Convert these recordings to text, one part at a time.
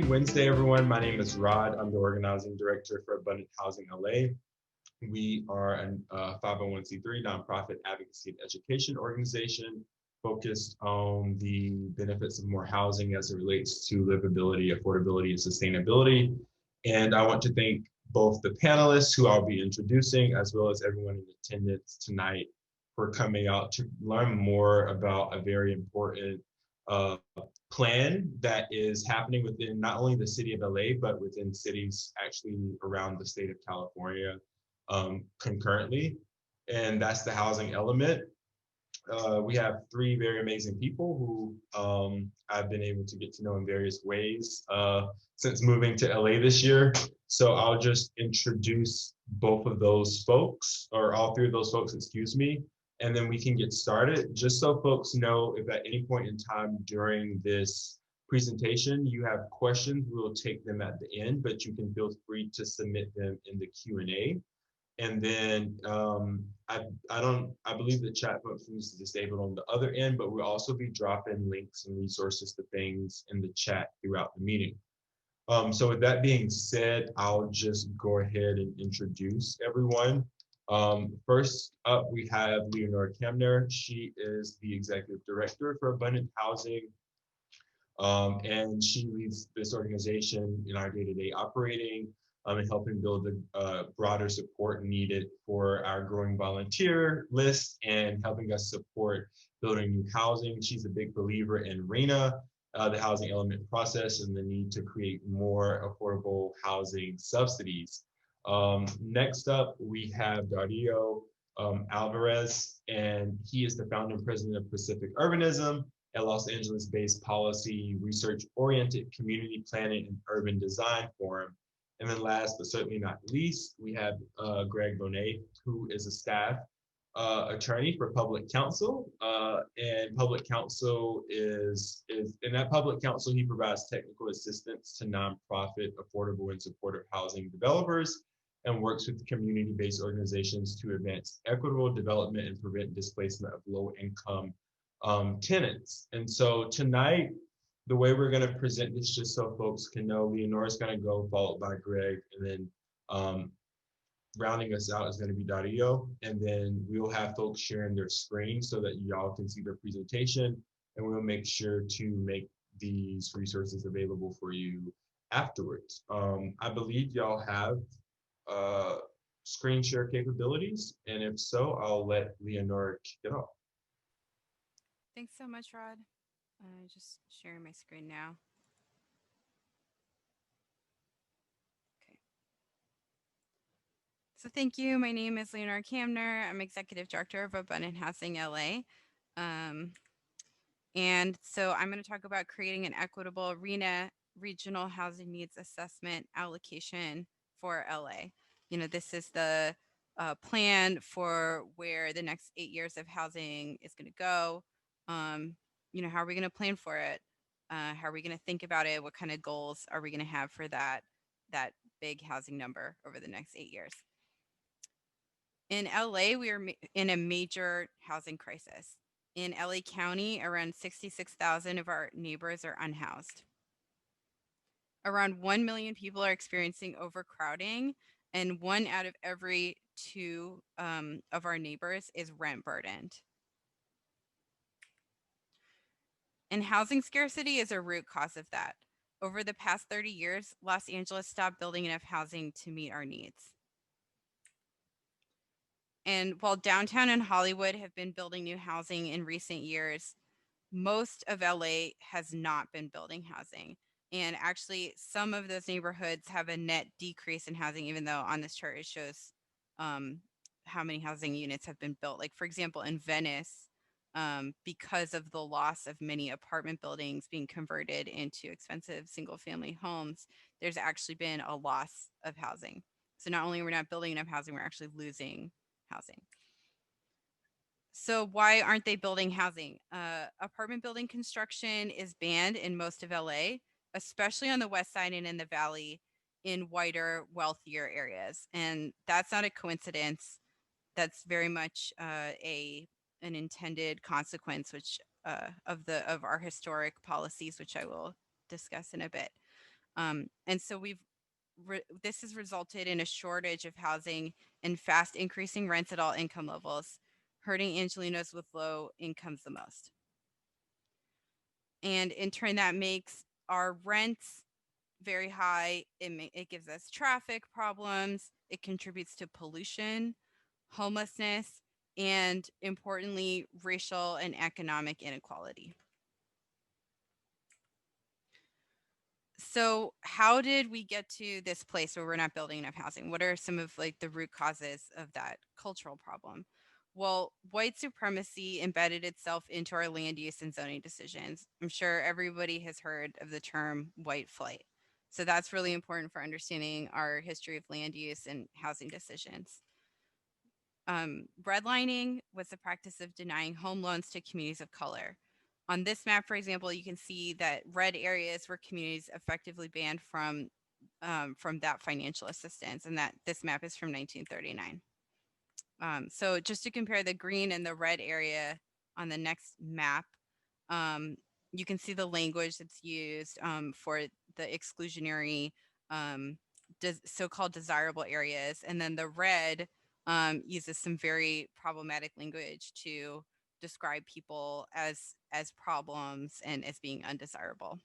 Wednesday, everyone. My name is Rod. I'm the organizing director for Abundant Housing LA. We are a 501c3 nonprofit advocacy and education organization focused on the benefits of more housing as it relates to livability, affordability, and sustainability. And I want to thank both the panelists who I'll be introducing, as well as everyone in attendance tonight for coming out to learn more about a very important uh, plan that is happening within not only the city of LA, but within cities actually around the state of California concurrently. And that's the housing element. We have three very amazing people who I've been able to get to know in various ways since moving to LA this year. So I'll just introduce both of those folks, or all three of those folks, excuse me, and then we can get started. Just so folks know, if at any point in time during this presentation you have questions, we'll take them at the end, but you can feel free to submit them in the Q&A. And then I believe the chat function is disabled on the other end, but we'll also be dropping links and resources to things in the chat throughout the meeting. So with that being said, I'll just go ahead and introduce everyone. First up, we have Leonora Kamner. She is the executive director for Abundant Housing. And she leads this organization in our day-to-day operating and helping build the broader support needed for our growing volunteer list and helping us support building new housing. She's a big believer in RENA, the housing element process, and the need to create more affordable housing subsidies. Next up, we have Dario Alvarez, and he is the founder and president of Pacific Urbanism, a Los Angeles-based policy, research-oriented community planning and urban design forum. And then last but certainly not least, we have Greg Bonet, who is a staff attorney for public counsel. And public counsel is in that public counsel, he provides technical assistance to nonprofit, affordable, and supportive housing developers and works with community-based organizations to advance equitable development and prevent displacement of low-income tenants. And so tonight, the way we're going to present this, just so folks can know, Leonora's going to go, followed by Greg, and then rounding us out is going to be Dario. And then we'll have folks sharing their screen so that y'all can see their presentation. And we'll make sure to make these resources available for you afterwards. I believe y'all have screen share capabilities. And if so, I'll let Leonora kick it off. Thanks so much, Rod. Just sharing my screen now. Okay. So thank you. My name is Leonora Kamner. I'm executive director of Abundant Housing LA. And so I'm going to talk about creating an equitable RENA, regional housing needs assessment allocation for LA. You know, this is the plan for where the next 8 years of housing is going to go. You know, how are we going to plan for it? How are we going to think about it? What kind of goals are we going to have for that big housing number over the next 8 years? In LA, we are in a major housing crisis. In LA County, around 66,000 of our neighbors are unhoused. Around 1 million people are experiencing overcrowding, and 1 out of every 2 of our neighbors is rent burdened. And housing scarcity is a root cause of that. Over the past 30 years, Los Angeles stopped building enough housing to meet our needs. And while downtown and Hollywood have been building new housing in recent years, most of LA has not been building housing. And actually, some of those neighborhoods have a net decrease in housing, even though on this chart it shows how many housing units have been built. Like, for example, in Venice, because of the loss of many apartment buildings being converted into expensive single-family homes, there's actually been a loss of housing. So not only are we not building enough housing, we're actually losing housing. So why aren't they building housing? Apartment building construction is banned in most of LA, especially on the west side and in the valley in whiter, wealthier areas. And that's not a coincidence. That's very much an intended consequence, which of our historic policies, which I will discuss in a bit. And so this has resulted in a shortage of housing and fast increasing rents at all income levels, hurting Angelenos with low incomes the most. And in turn, that makes our rents very high. It gives us traffic problems. It contributes to pollution, homelessness, and importantly, racial and economic inequality. So how did we get to this place where we're not building enough housing? What are some of like the root causes of that cultural problem? Well, white supremacy embedded itself into our land use and zoning decisions. I'm sure everybody has heard of the term white flight. So that's really important for understanding our history of land use and housing decisions. Redlining was the practice of denying home loans to communities of color. On this map, for example, you can see that red areas were communities effectively banned from that financial assistance, and that this map is from 1939. So just to compare the green and the red area on the next map, you can see the language that's used for the exclusionary so-called desirable areas, and then the red uses some very problematic language to describe people as problems and as being undesirable.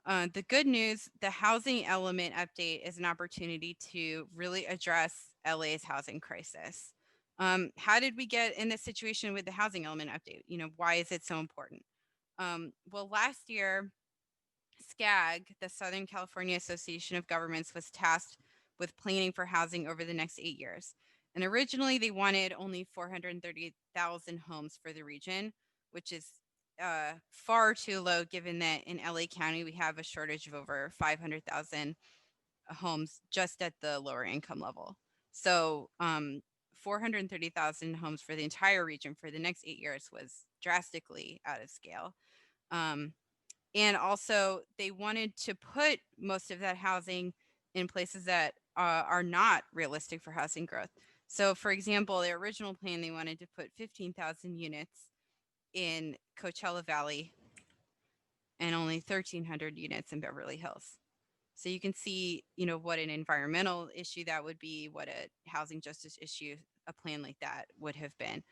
The good news, the housing element update is an opportunity to really address LA's housing crisis. How did we get in this situation with the housing element update? Why is it so important? Well, last year, SCAG, the Southern California Association of Governments, was tasked with planning for housing over the next 8 years. And originally, they wanted only 430,000 homes for the region, which is far too low given that in LA County, we have a shortage of over 500,000 homes just at the lower income level. So 430,000 homes for the entire region for the next 8 years was drastically out of scale. And also, they wanted to put most of that housing in places that are not realistic for housing growth. So, for example, their original plan, they wanted to put 15,000 units in Coachella Valley and only 1,300 units in Beverly Hills. So you can see, what an environmental issue that would be, what a housing justice issue a plan like that would have been.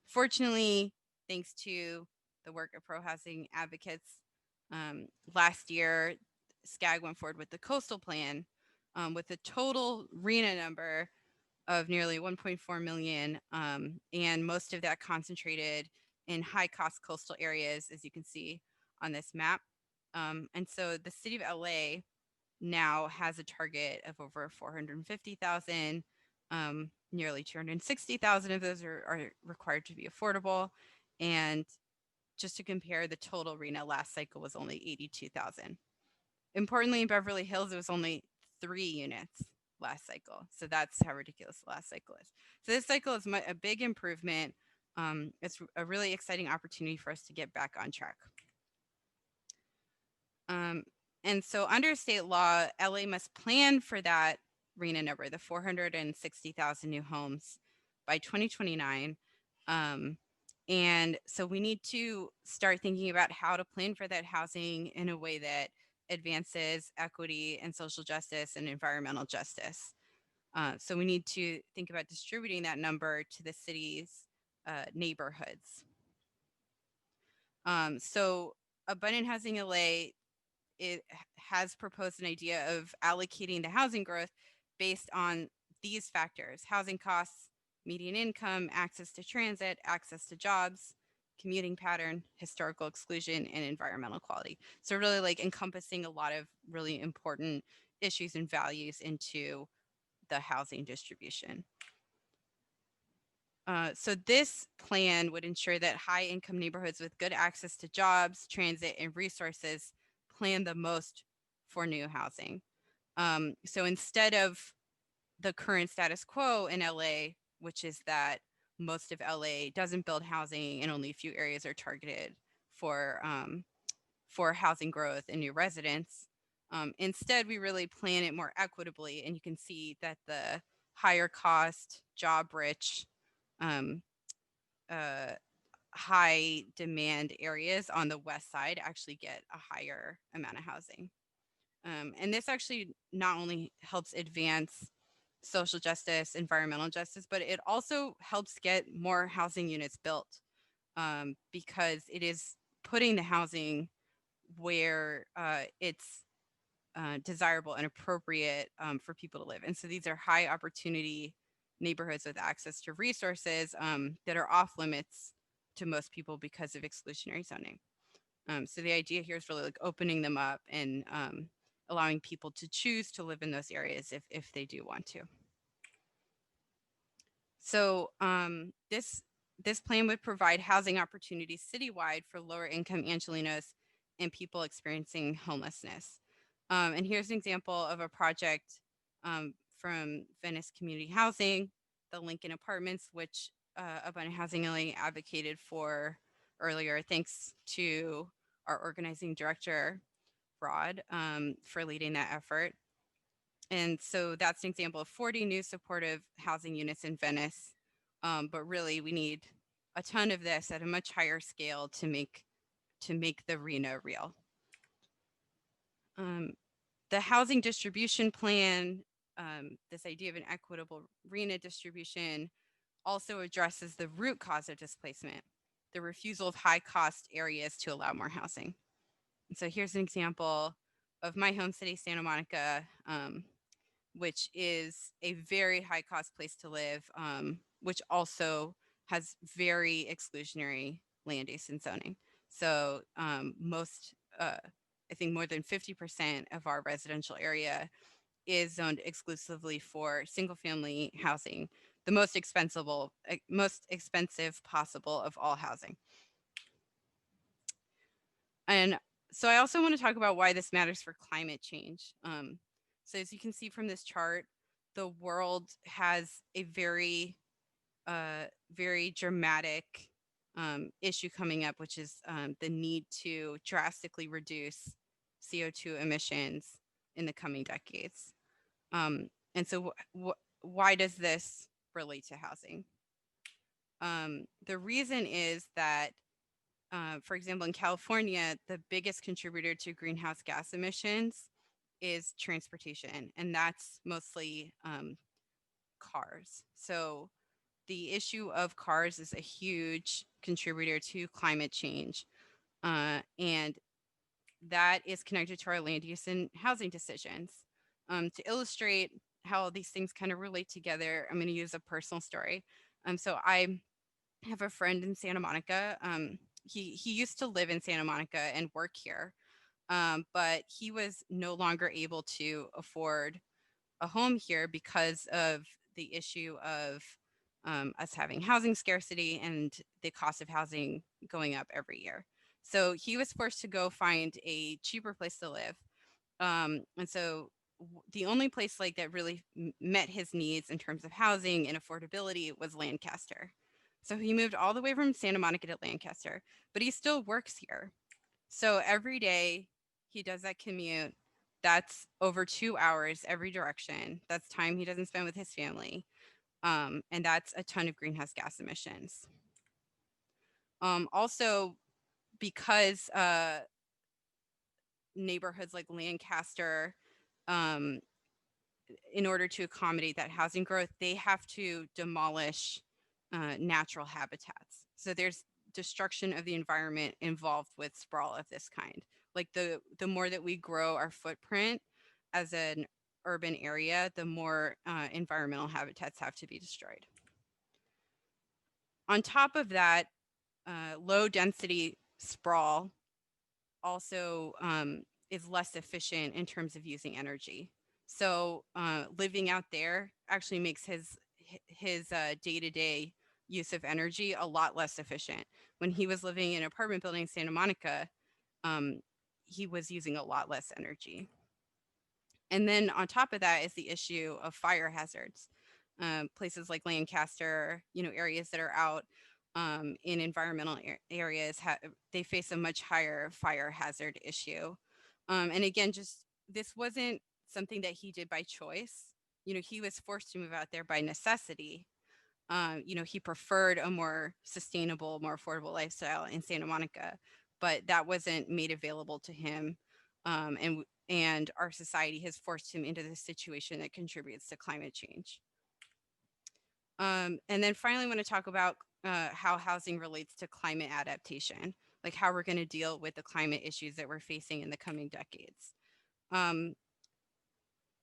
Fortunately, thanks to the work of pro-housing advocates, last year, SCAG went forward with the coastal plan with a total RENA number of nearly 1.4 million, and most of that concentrated in high-cost coastal areas, as you can see on this map. And so the city of LA now has a target of over 450,000. Nearly 260,000 of those are required to be affordable. And just to compare, the total RENA last cycle was only 82,000. Importantly, in Beverly Hills, it was only 3 units last cycle. So that's how ridiculous the last cycle is. So this cycle is a big improvement. It's a really exciting opportunity for us to get back on track. And so under state law, LA must plan for that RENA number, the 460,000 new homes by 2029. And so we need to start thinking about how to plan for that housing in a way that advances equity and social justice and environmental justice. So we need to think about distributing that number to the city's neighborhoods. So Abundant Housing LA, it has proposed an idea of allocating the housing growth based on these factors: housing costs, median income, access to transit, access to jobs, commuting pattern, historical exclusion, and environmental quality. So really like encompassing a lot of really important issues and values into the housing distribution. So this plan would ensure that high income neighborhoods with good access to jobs, transit, and resources plan the most for new housing. So instead of the current status quo in LA, which is that most of LA doesn't build housing and only a few areas are targeted for housing growth and new residents, instead we really plan it more equitably. And you can see that the higher cost, job rich, high demand areas on the west side actually get a higher amount of housing. And this actually not only helps advance social justice, environmental justice, but it also helps get more housing units built, because it is putting the housing where it's desirable and appropriate for people to live. And so these are high opportunity neighborhoods with access to resources that are off limits to most people because of exclusionary zoning. So the idea here is really like opening them up and allowing people to choose to live in those areas if they do want to. So this plan would provide housing opportunities citywide for lower income Angelinos and people experiencing homelessness. And here's an example of a project from Venice Community Housing, the Lincoln Apartments, which Abundant Housing LA advocated for earlier. Thanks to our organizing director, Rod, for leading that effort. And so that's an example of 40 new supportive housing units in Venice. But really, we need a ton of this at a much higher scale to make the RENA real. The housing distribution plan, this idea of an equitable RENA distribution, also addresses the root cause of displacement, the refusal of high cost areas to allow more housing. And so here's an example of my home city, Santa Monica, which is a very high cost place to live, which also has very exclusionary land use and zoning. So I think more than 50% of our residential area is zoned exclusively for single family housing, the most expensive possible of all housing. And so I also want to talk about why this matters for climate change. So as you can see from this chart, the world has a very, very dramatic issue coming up, which is the need to drastically reduce CO2 emissions in the coming decades. And so why does this relate to housing? The reason is that for example, in California, the biggest contributor to greenhouse gas emissions is transportation, and that's mostly cars. So the issue of cars is a huge contributor to climate change, and that is connected to our land use and housing decisions. To illustrate how these things kind of relate together, I'm going to use a personal story. So I have a friend in Santa Monica. He used to live in Santa Monica and work here, but he was no longer able to afford a home here because of the issue of us having housing scarcity and the cost of housing going up every year. So he was forced to go find a cheaper place to live. And so the only place like that really met his needs in terms of housing and affordability was Lancaster. So he moved all the way from Santa Monica to Lancaster, but he still works here. So every day he does that commute. That's over 2 hours every direction. That's time he doesn't spend with his family. And that's a ton of greenhouse gas emissions. Also, because neighborhoods like Lancaster, in order to accommodate that housing growth, they have to demolish natural habitats. So there's destruction of the environment involved with sprawl of this kind. Like the more that we grow our footprint as an urban area, the more environmental habitats have to be destroyed. On top of that, low density sprawl also is less efficient in terms of using energy. So living out there actually makes his day-to-day use of energy a lot less efficient. When he was living in an apartment building in Santa Monica, he was using a lot less energy. And then on top of that is the issue of fire hazards. Places like Lancaster, areas that are out in environmental areas, they face a much higher fire hazard issue. And again, this wasn't something that he did by choice. He was forced to move out there by necessity. he preferred a more sustainable, more affordable lifestyle in Santa Monica, but that wasn't made available to him. And our society has forced him into this situation that contributes to climate change. And then finally, I want to talk about how housing relates to climate adaptation, like how we're going to deal with the climate issues that we're facing in the coming decades.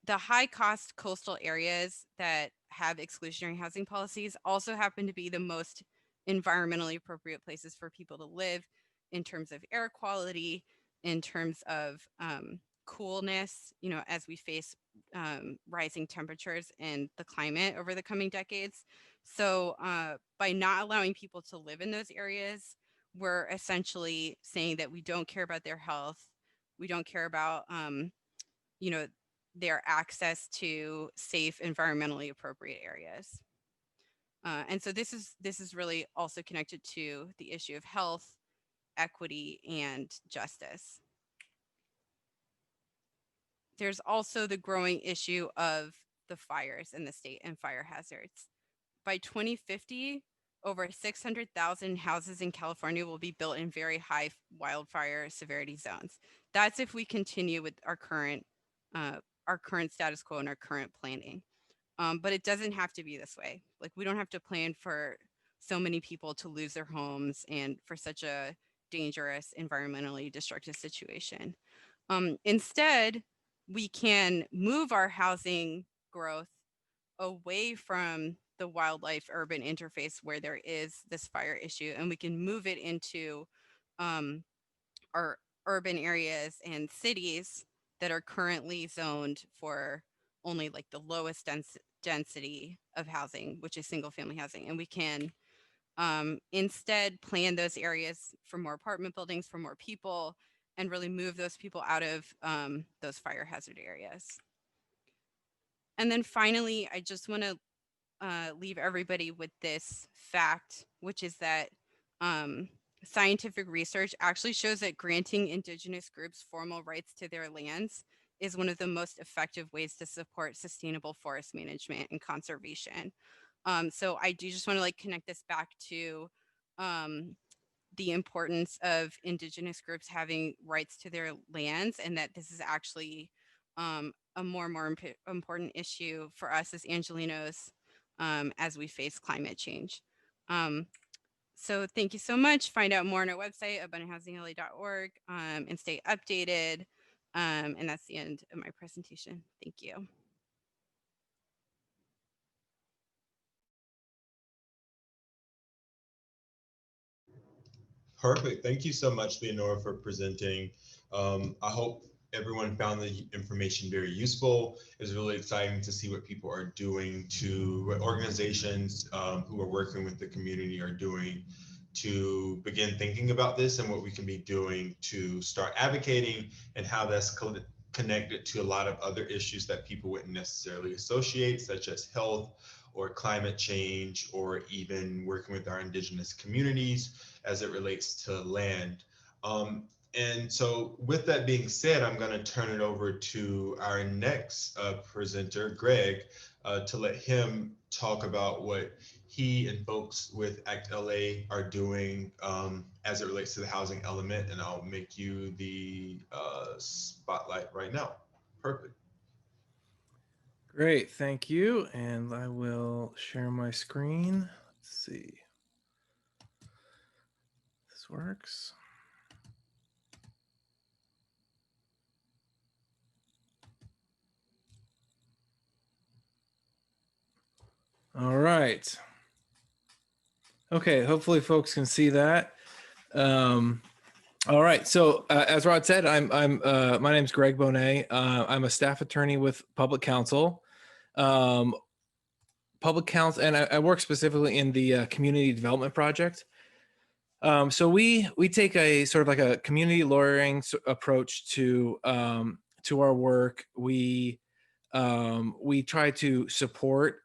The high cost coastal areas that have exclusionary housing policies also happen to be the most environmentally appropriate places for people to live in terms of air quality, in terms of coolness, as we face rising temperatures and the climate over the coming decades. So by not allowing people to live in those areas, we're essentially saying that we don't care about their health. We don't care about, their access to safe, environmentally appropriate areas. And so this is really also connected to the issue of health, equity, and justice. There's also the growing issue of the fires in the state and fire hazards. By 2050, over 600,000 houses in California will be built in very high wildfire severity zones. That's if we continue with our current status quo and our current planning. But it doesn't have to be this way. Like, we don't have to plan for so many people to lose their homes and for such a dangerous, environmentally destructive situation. Instead, we can move our housing growth away from the wildlife urban interface where there is this fire issue, and we can move it into our urban areas and cities that are currently zoned for only like the lowest density of housing, which is single family housing. And we can instead plan those areas for more apartment buildings, for more people, and really move those people out of those fire hazard areas. And then finally, I just want to leave everybody with this fact, which is that scientific research actually shows that granting Indigenous groups formal rights to their lands is one of the most effective ways to support sustainable forest management and conservation. So I do just want to connect this back to the importance of Indigenous groups having rights to their lands, and that this is actually a more important issue for us as Angelenos as we face climate change. So thank you so much. Find out more on our website, abundanthousinglA.org, and stay updated. And that's the end of my presentation. Thank you. Perfect. Thank you so much, Leonora, for presenting. I hope everyone found the information very useful. It's really exciting to see what people are doing what organizations who are working with the community are doing to begin thinking about this and what we can be doing to start advocating, and how that's connected to a lot of other issues that people wouldn't necessarily associate, such as health or climate change, or even working with our Indigenous communities as it relates to land. And so with that being said, I'm going to turn it over to our next presenter, Greg, to let him talk about what he and folks with ACT LA are doing as it relates to the housing element. And I'll make you the spotlight right now. Perfect. Great, thank you. And I will share my screen. Let's see. This works. All right. Okay, hopefully folks can see that. All right. So as Rod said, my name's Greg Bonet. I'm a staff attorney with Public Counsel. Public Counsel, and I work specifically in the Community Development Project. So we take a sort of like a community lawyering approach to our work. We try to support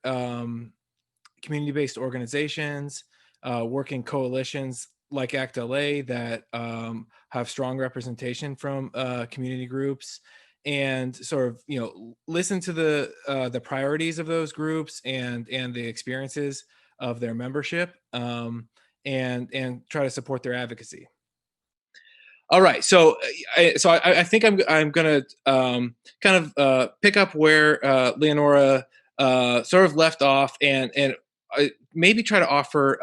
community-based organizations, working coalitions like ACT LA that have strong representation from community groups, and sort of listen to the priorities of those groups and the experiences of their membership, and try to support their advocacy. All right, so I think I'm gonna kind of pick up where Leonora sort of left off, and maybe try to offer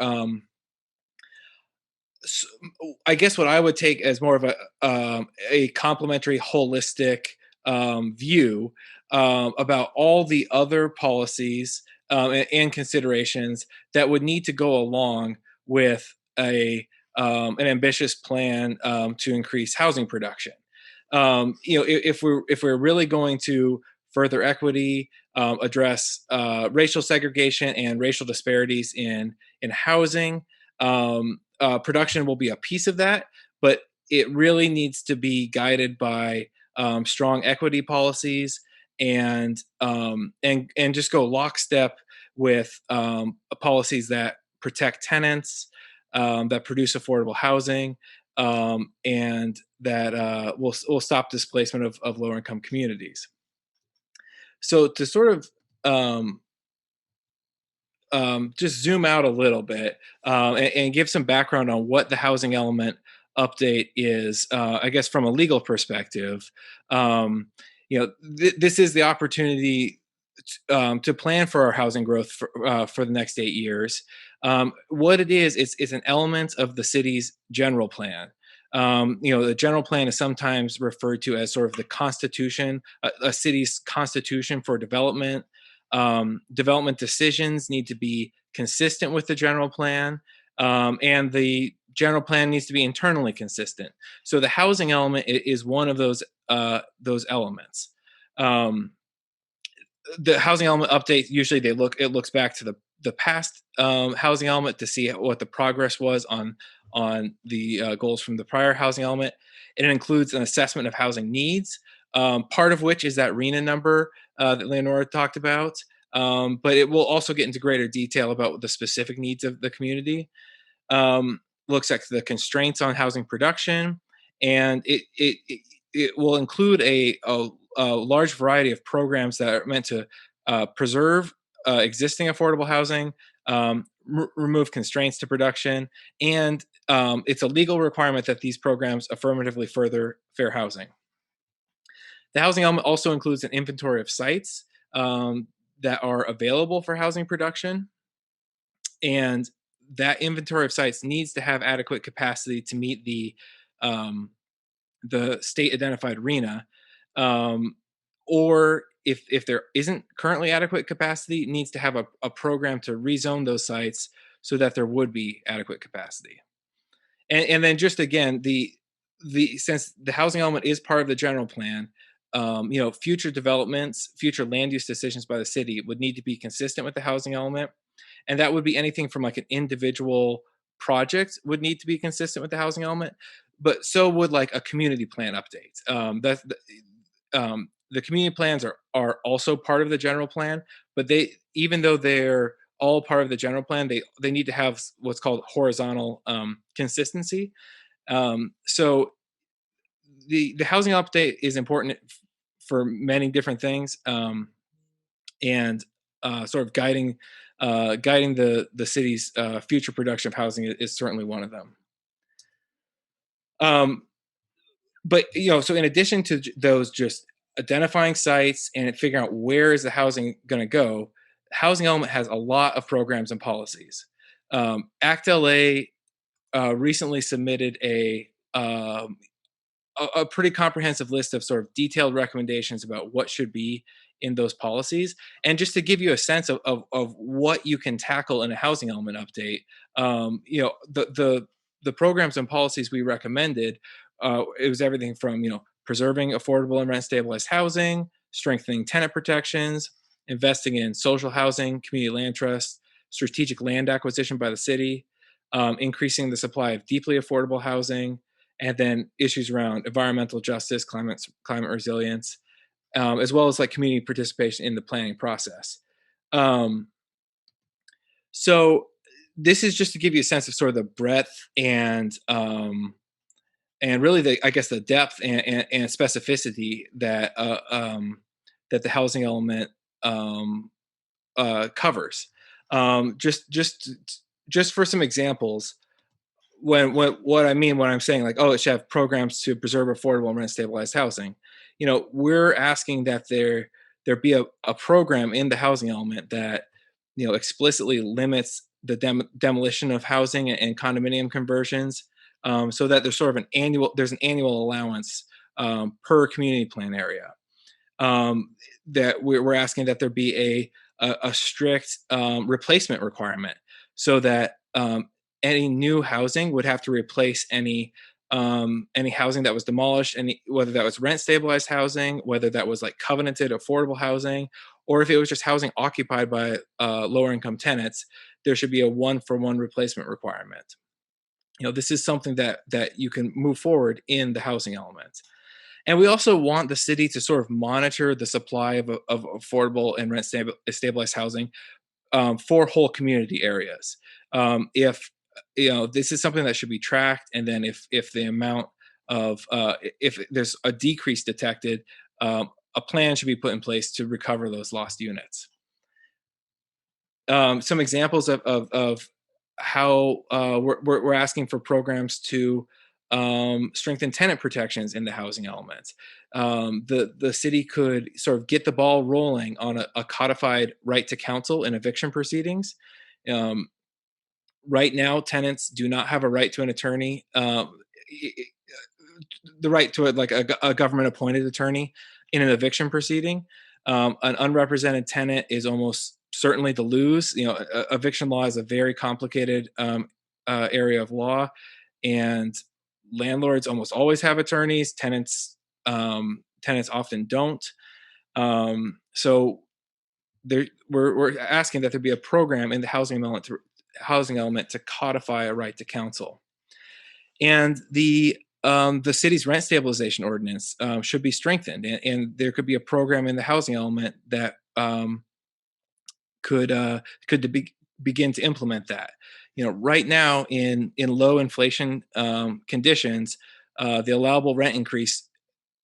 I guess what I would take as more of a complementary, holistic view about all the other policies and considerations that would need to go along with an ambitious plan to increase housing production. If we're really going to further equity, address racial segregation and racial disparities in housing. Production will be a piece of that, but it really needs to be guided by strong equity policies and just go lockstep with policies that protect tenants, that produce affordable housing, and that will stop displacement of lower income communities. So to sort of just zoom out a little bit and give some background on what the housing element update is, I guess from a legal perspective. This is the opportunity to plan for our housing growth for the next 8 years. What it is, it's an element of the city's general plan. The general plan is sometimes referred to as sort of the constitution, a city's constitution for development. Development decisions need to be consistent with the general plan, and the general plan needs to be internally consistent. So the housing element is one of those elements. The housing element update, usually it looks back to the past housing element to see what the progress was on the goals from the prior housing element. It includes an assessment of housing needs, part of which is that RHNA number that Leonora talked about, but it will also get into greater detail about the specific needs of the community. Looks at the constraints on housing production, and it will include a large variety of programs that are meant to preserve existing affordable housing, remove constraints to production, and it's a legal requirement that these programs affirmatively further fair housing. The housing element also includes an inventory of sites that are available for housing production, and that inventory of sites needs to have adequate capacity to meet the state identified RHNA, or if there isn't currently adequate capacity, it needs to have a program to rezone those sites so that there would be adequate capacity. And then just again, since the housing element is part of the general plan, future developments, future land use decisions by the city would need to be consistent with the housing element. And that would be anything from like an individual project would need to be consistent with the housing element, but so would like a community plan update. The community plans are also part of the general plan, but even though they're all part of the general plan, they need to have what's called horizontal consistency. So the housing update is important for many different things, and sort of guiding the city's future production of housing is certainly one of them. But so in addition to those just identifying sites and figuring out where is the housing going to go, housing element has a lot of programs and policies. ACT LA recently submitted a pretty comprehensive list of sort of detailed recommendations about what should be in those policies. And just to give you a sense of what you can tackle in a housing element update, the programs and policies we recommended, it was everything from, preserving affordable and rent stabilized housing, strengthening tenant protections, investing in social housing, community land trusts, strategic land acquisition by the city, increasing the supply of deeply affordable housing, and then issues around environmental justice, climate resilience, as well as like community participation in the planning process. So this is just to give you a sense of sort of the breadth and really the depth and specificity that that the housing element covers. Just for some examples, what I mean when I'm saying like, oh, it should have programs to preserve affordable and rent stabilized housing. We're asking that there be a program in the housing element that explicitly limits the demolition of housing and condominium conversions, so that there's an annual allowance per community plan area. That we're asking that there be a strict replacement requirement, so that any new housing would have to replace any housing that was demolished, whether that was rent stabilized housing, whether that was like covenanted affordable housing, or if it was just housing occupied by lower income tenants. There should be a 1-for-1 replacement requirement. This is something that you can move forward in the housing element. And we also want the city to sort of monitor the supply of affordable and rent stabilized housing for whole community areas. If this is something that should be tracked, and then if the amount of if there's a decrease detected, a plan should be put in place to recover those lost units. Some examples of how we're asking for programs to strengthen tenant protections in the housing elements. The city could sort of get the ball rolling on a codified right to counsel in eviction proceedings. Right now, tenants do not have a right to an attorney, the right to a government appointed attorney in an eviction proceeding. An unrepresented tenant is almost certainly to lose. Eviction law is a very complicated area of law, and landlords almost always have attorneys. Tenants often don't. So we're asking that there be a program in the housing element to codify a right to counsel. And the city's rent stabilization ordinance should be strengthened, and there could be a program in the housing element that could begin to implement that. Right now in low inflation conditions, the allowable rent increase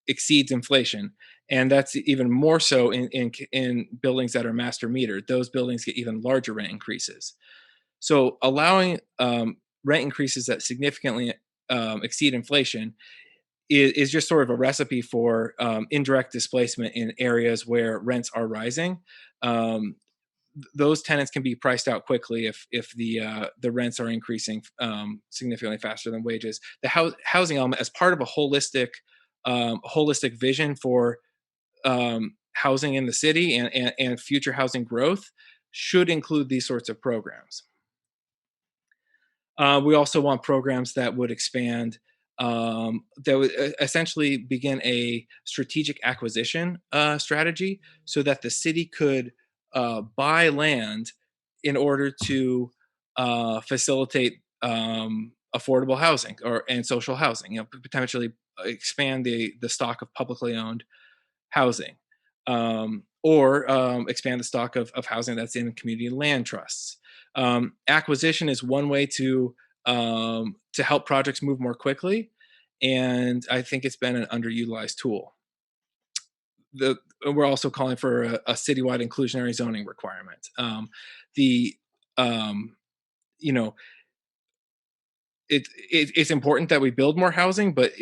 exceeds inflation, and that's even more so in buildings that are master metered. Those buildings get even larger rent increases. So allowing rent increases that significantly exceed inflation is just sort of a recipe for indirect displacement in areas where rents are rising. Those tenants can be priced out quickly if the rents are increasing significantly faster than wages. The housing element, as part of a holistic vision for housing in the city and future housing growth, should include these sorts of programs. We also want programs that would expand, that would essentially begin a strategic acquisition strategy, so that the city could buy land in order to facilitate affordable housing and social housing. Potentially expand the stock of publicly owned housing, or expand the stock of housing that's in community land trusts. Acquisition is one way to help projects move more quickly, and I think it's been an underutilized tool. We're also calling for a citywide inclusionary zoning requirement. It's important that we build more housing, but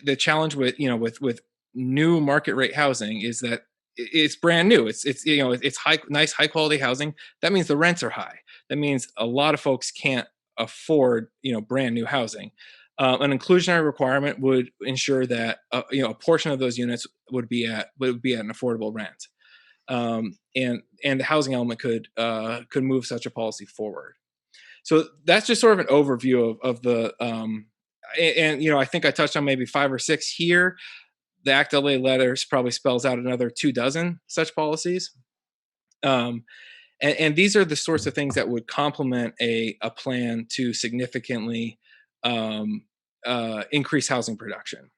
the challenge with new market rate housing is that it's brand new. It's nice high quality housing. That means the rents are high. That means a lot of folks can't afford brand new housing. An inclusionary requirement would ensure that a portion of those units would be at an affordable rent, and the housing element could move such a policy forward. So that's just sort of an overview of the and I think I touched on maybe 5 or 6 here. The Act LA letters probably spells out another 24 such policies. And these are the sorts of things that would complement a plan to significantly increase housing production,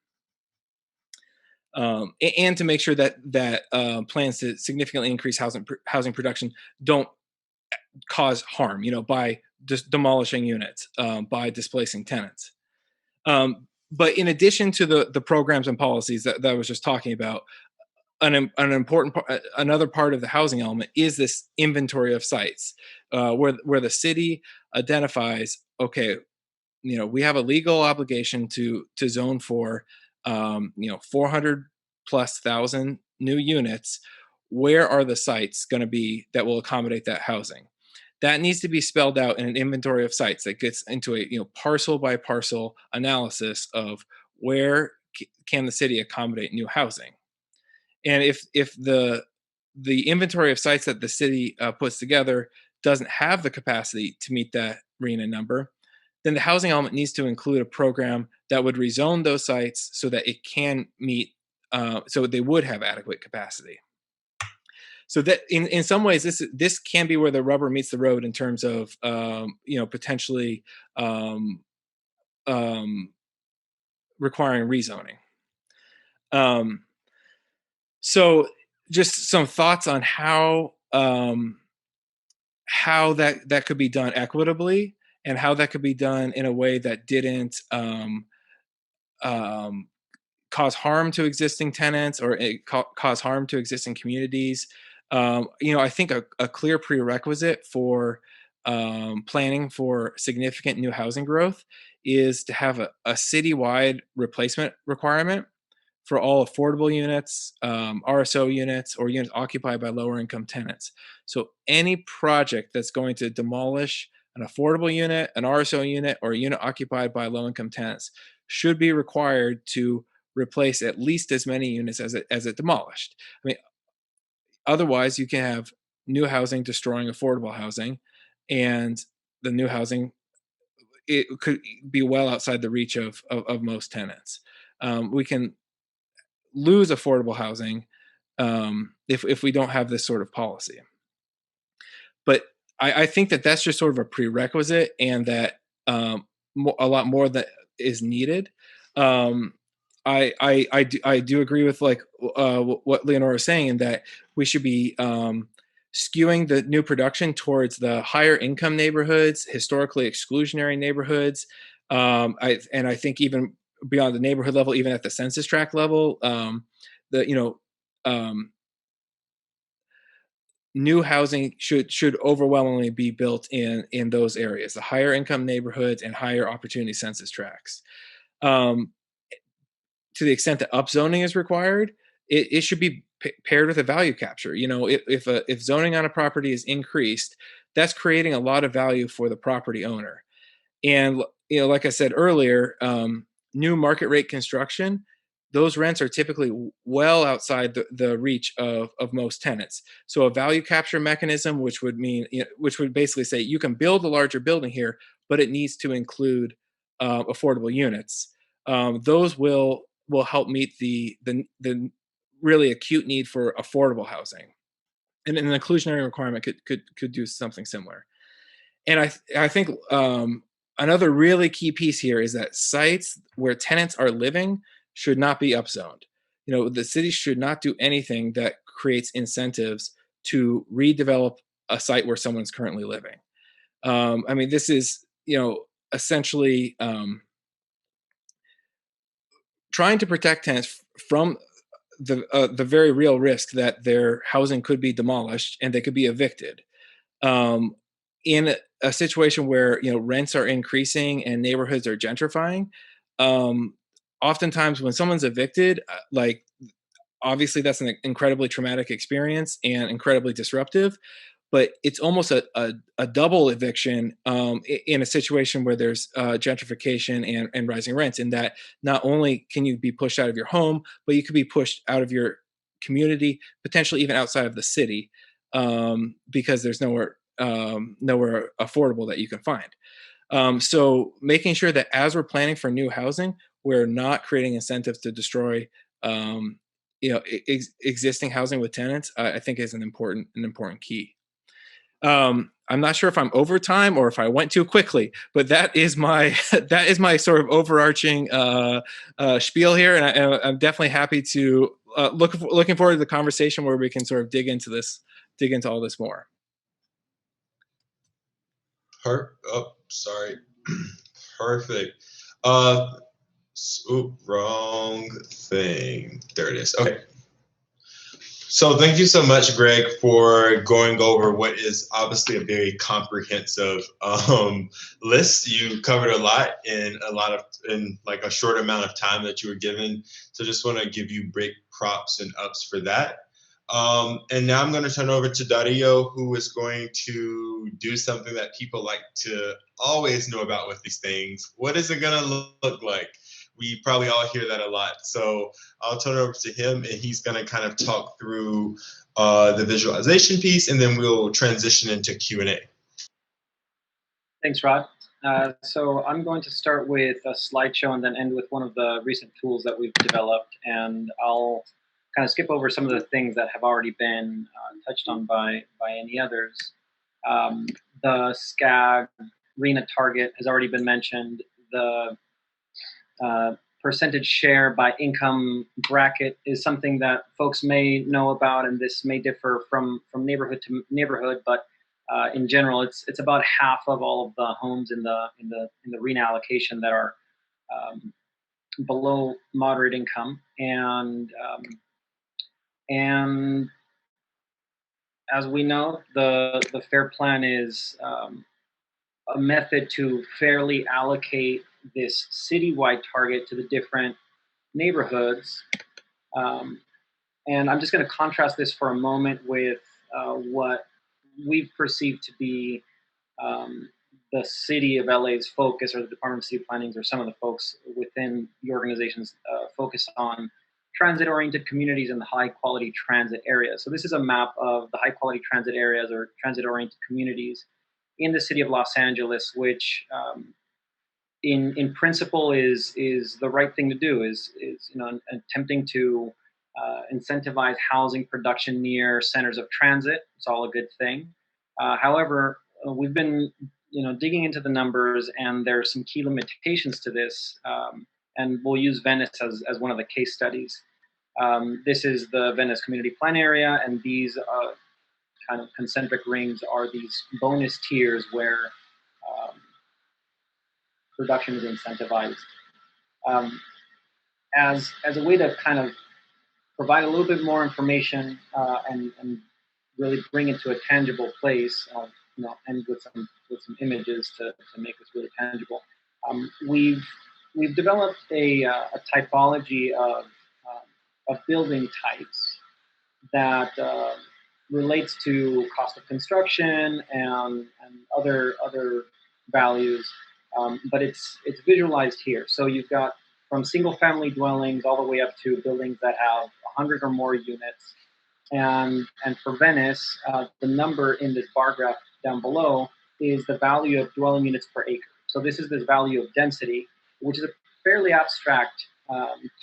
and to make sure that plans to significantly increase housing production don't cause harm, by just demolishing units, by displacing tenants. But in addition to the programs and policies that I was just talking about, another part of the housing element is this inventory of sites, where the city identifies, okay, we have a legal obligation to zone for 400 plus thousand new units. Where are the sites going to be that will accommodate that housing? That needs to be spelled out in an inventory of sites that gets into a parcel by parcel analysis of where can the city accommodate new housing. And if the inventory of sites that the city puts together doesn't have the capacity to meet that RHNA number, then the housing element needs to include a program that would rezone those sites so that it can meet, so they would have adequate capacity. So that in some ways, this can be where the rubber meets the road in terms of potentially requiring rezoning. So just some thoughts on how that could be done equitably, and how that could be done in a way that didn't cause harm to existing tenants or cause harm to existing communities. I think a clear prerequisite for planning for significant new housing growth is to have a citywide replacement requirement for all affordable units, RSO units, or units occupied by lower income tenants. So any project that's going to demolish an affordable unit, an RSO unit, or a unit occupied by low income tenants should be required to replace at least as many units as it demolished. I mean, otherwise you can have new housing destroying affordable housing, and the new housing, it could be well outside the reach of most tenants. We can lose affordable housing if we don't have this sort of policy. But I think that's just sort of a prerequisite, and that a lot more that is needed. I do agree with what Leonora is saying, in that we should be skewing the new production towards the higher income neighborhoods, historically exclusionary neighborhoods. I think even beyond the neighborhood level, even at the census tract level, new housing should overwhelmingly be built in those areas, the higher income neighborhoods and higher opportunity census tracts. To the extent that upzoning is required, it should be paired with a value capture. If zoning on a property is increased, that's creating a lot of value for the property owner. And like I said earlier, new market rate construction, those rents are typically well outside the reach of most tenants. So a value capture mechanism, which would basically say you can build a larger building here, but it needs to include affordable units. Those will help meet the really acute need for affordable housing, and an inclusionary requirement could do something similar. And I think another really key piece here is that sites where tenants are living should not be upzoned. The city should not do anything that creates incentives to redevelop a site where someone's currently living. This is essentially trying to protect tenants from the very real risk that their housing could be demolished and they could be evicted. In a situation where rents are increasing and neighborhoods are gentrifying, oftentimes when someone's evicted, obviously that's an incredibly traumatic experience and incredibly disruptive. But it's almost a double eviction in a situation where there's gentrification and rising rents, in that not only can you be pushed out of your home, but you could be pushed out of your community, potentially even outside of the city, because there's nowhere affordable that you can find. So making sure that as we're planning for new housing, we're not creating incentives to destroy existing housing with tenants, I think is an important key. I'm not sure if I'm over time or if I went too quickly, but that is my sort of overarching spiel here, and I'm definitely happy to looking forward to the conversation where we can sort of dig into all this more. Sorry. Perfect. Wrong thing. There it is. Okay. So thank you so much, Greg, for going over what is obviously a very comprehensive list. You covered a lot in like a short amount of time that you were given. So just want to give you big props and ups for that. And now I'm going to turn over to Dario, who is going to do something that people like to always know about with these things. What is it going to look like? We probably all hear that a lot. So I'll turn it over to him, and he's going to kind of talk through the visualization piece, and then we'll transition into Q&A. Thanks, Rod. So I'm going to start with a slideshow and then end with one of the recent tools that we've developed, and I'll kind of skip over some of the things that have already been touched on by any others. The SCAG RENA target has already been mentioned. The percentage share by income bracket is something that folks may know about, and this may differ from neighborhood to neighborhood, but in general, it's about half of all of the homes in the RENA allocation that are below moderate income, and as we know, the FAIR plan is a method to fairly allocate this citywide target to the different neighborhoods. And I'm just going to contrast this for a moment with what we've perceived to be the city of LA's focus, or the Department of City Planning's, or some of the folks within the organization's focus on transit-oriented communities and the high-quality transit areas. So this is a map of the high-quality transit areas or transit-oriented communities in the city of Los Angeles, which in principle is the right thing to do, is attempting to incentivize housing production near centers of transit. It's all a good thing. However, we've been digging into the numbers, and there are some key limitations to this, and we'll use Venice as one of the case studies. This is the Venice community plan area, and these kind of concentric rings are these bonus tiers where production is incentivized. As a way to kind of provide a little bit more information and really bring it to a tangible place, end with some images to make this really tangible. We've developed a typology of building types that relates to cost of construction and other values, but it's visualized here. So you've got from single-family dwellings all the way up to buildings that have 100 or more units. And for Venice, the number in this bar graph down below is the value of dwelling units per acre. So this is this value of density, which is a fairly abstract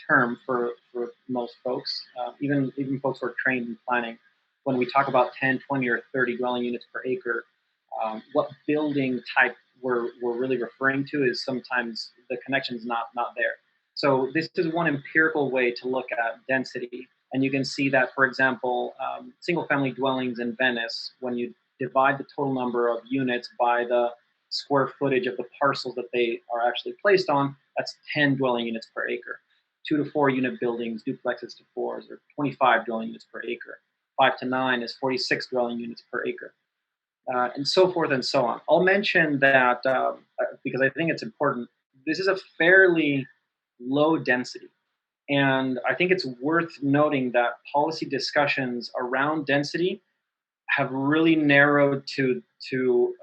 term for most folks, even folks who are trained in planning. When we talk about 10, 20, or 30 dwelling units per acre, what building type we're really referring to is sometimes the connection is not there. So this is one empirical way to look at density. And you can see that, for example, single-family dwellings in Venice, when you divide the total number of units by the square footage of the parcels that they are actually placed on, that's 10 dwelling units per acre. 2 to 4 unit buildings, duplexes to 4s, are 25 dwelling units per acre. 5 to 9 is 46 dwelling units per acre. And so forth and so on. I'll mention that because I think it's important. This is a fairly low density. And I think it's worth noting that policy discussions around density have really narrowed to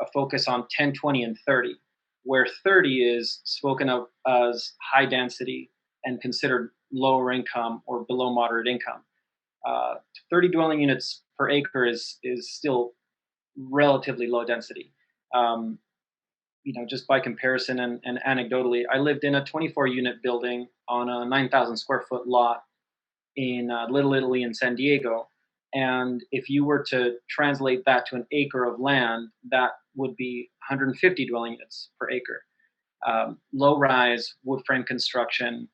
a focus on 10, 20, and 30, where 30 is spoken of as high density and considered lower income or below moderate income. 30 dwelling units per acre is still relatively low density. Just by comparison and anecdotally, I lived in a 24-unit building on a 9,000 square foot lot in Little Italy in San Diego. And if you were to translate that to an acre of land, that would be 150 dwelling units per acre. Low-rise wood frame construction.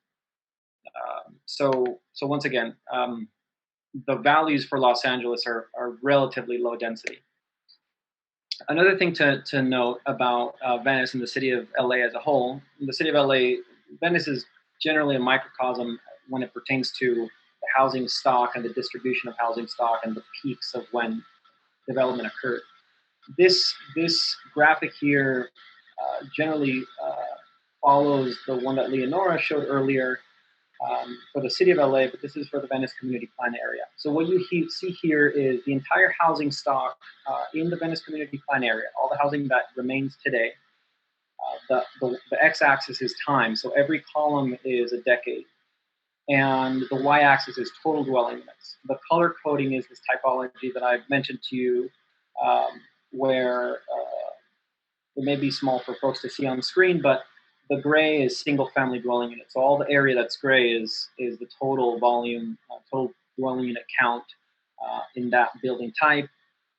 So once again, the values for Los Angeles are relatively low density. Another thing to note about Venice and the city of LA as a whole, in the city of LA, Venice is generally a microcosm when it pertains to the housing stock and the distribution of housing stock and the peaks of when development occurred. This graphic here generally follows the one that Leonora showed earlier for the city of LA, but this is for the Venice Community Plan area. So what you see here is the entire housing stock in the Venice Community Plan area, all the housing that remains today. The x-axis is time, so every column is a decade. And the y-axis is total dwelling units. The color coding is this typology that I've mentioned to you, where it may be small for folks to see on the screen, but the gray is single-family dwelling units. So all the area that's gray is the total volume, total dwelling unit count in that building type.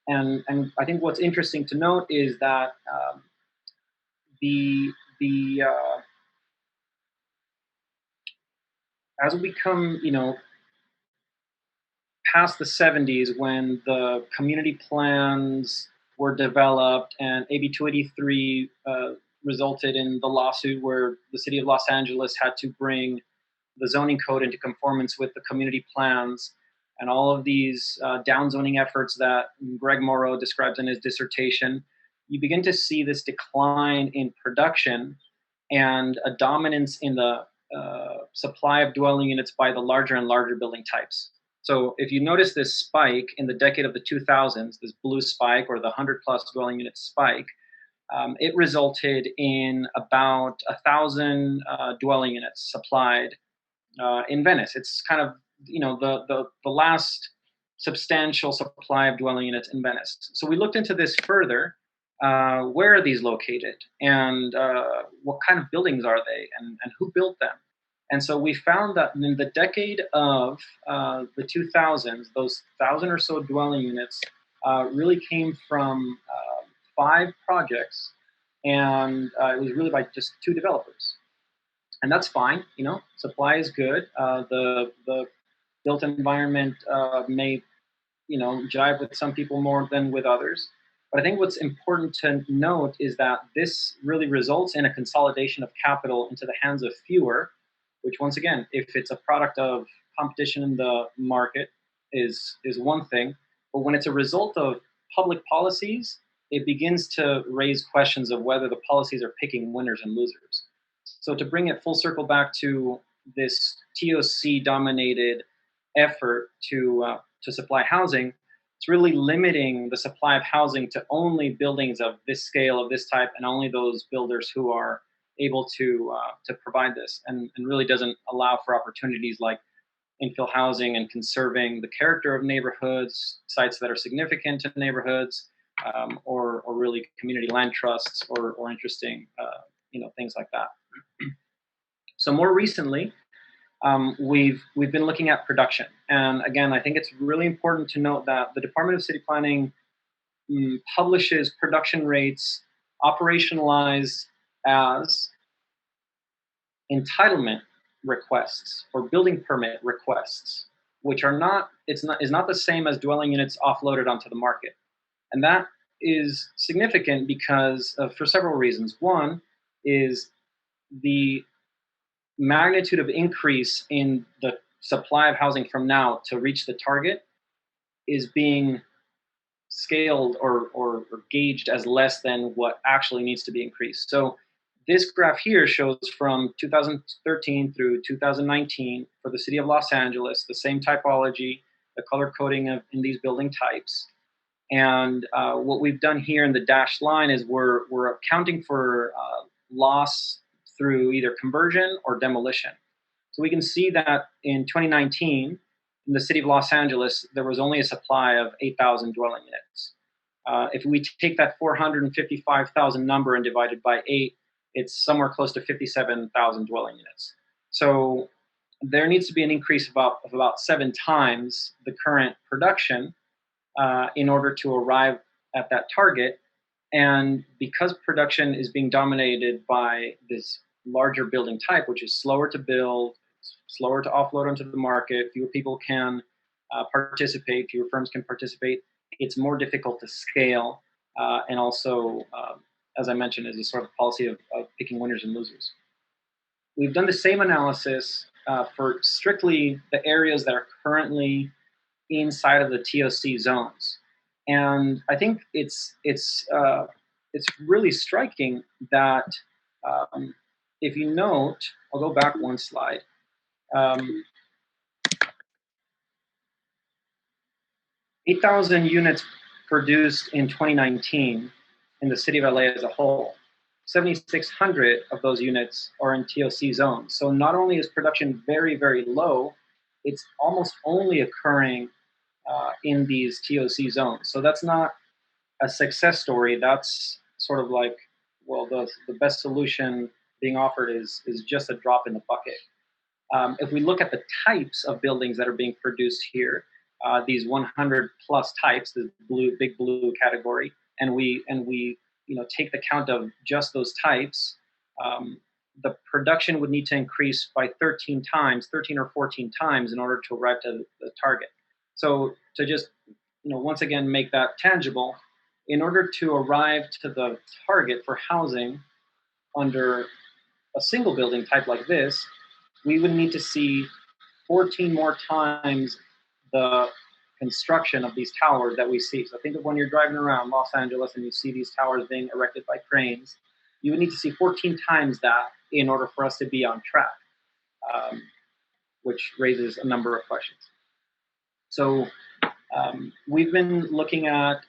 And I think what's interesting to note is that as we come, past the 70s, when the community plans were developed and AB 283 resulted in the lawsuit where the city of Los Angeles had to bring the zoning code into conformance with the community plans, and all of these downzoning efforts that Greg Morrow describes in his dissertation, you begin to see this decline in production and a dominance in the supply of dwelling units by the larger and larger building types. So if you notice this spike in the decade of the 2000s, this blue spike or the 100 plus dwelling unit spike, it resulted in about 1,000 dwelling units supplied in Venice. It's kind of, the last substantial supply of dwelling units in Venice. So we looked into this further. Where are these located, and what kind of buildings are they, and who built them? And so we found that in the decade of the 2000s, those 1,000 or so dwelling units really came from 5 projects, and it was really by just 2 developers. And that's fine, supply is good. The built environment may, jive with some people more than with others. But I think what's important to note is that this really results in a consolidation of capital into the hands of fewer, which once again, if it's a product of competition in the market is one thing, but when it's a result of public policies, it begins to raise questions of whether the policies are picking winners and losers. So to bring it full circle back to this TOC-dominated effort to supply housing, it's really limiting the supply of housing to only buildings of this scale, of this type, and only those builders who are able to provide this, and really doesn't allow for opportunities like infill housing and conserving the character of neighborhoods, sites that are significant to neighborhoods, or really community land trusts or interesting things like that. So more recently, we've been looking at production, and again, I think it's really important to note that the Department of City Planning publishes production rates operationalized as entitlement requests or building permit requests, which is not the same as dwelling units offloaded onto the market, and that is significant because for several reasons. One is the magnitude of increase in the supply of housing from now to reach the target is being scaled or gauged as less than what actually needs to be increased. So this graph here shows from 2013 through 2019 for the city of Los Angeles, the same typology, the color coding in these building types. And what we've done here in the dashed line is we're accounting for loss through either conversion or demolition. So we can see that in 2019, in the city of Los Angeles, there was only a supply of 8,000 dwelling units. If we take that 455,000 number and divide it by 8, it's somewhere close to 57,000 dwelling units. So there needs to be an increase of about 7 times the current production in order to arrive at that target. And because production is being dominated by this larger building type, which is slower to build, slower to offload onto the market, fewer people can participate, fewer firms can participate, it's more difficult to scale, and also, as I mentioned, is a sort of policy of picking winners and losers. We've done the same analysis for strictly the areas that are currently inside of the TOC zones. And I think it's really striking that if you note, I'll go back one slide. 8,000 units produced in 2019 in the city of LA as a whole. 7,600 of those units are in TOC zones. So not only is production very, very low, it's almost only occurring in these TOC zones. So that's not a success story. That's sort of like, well, the best solution being offered is just a drop in the bucket. If we look at the types of buildings that are being produced here, these 100 plus types, the big blue category, and we take the count of just those types, the production would need to increase by 13 or 14 times in order to arrive to the target. So to just once again make that tangible, in order to arrive to the target for housing under a single building type like this, we would need to see 14 more times the construction of these towers that we see. So think of when you're driving around Los Angeles and you see these towers being erected by cranes, you would need to see 14 times that in order for us to be on track, which raises a number of questions. So we've been looking at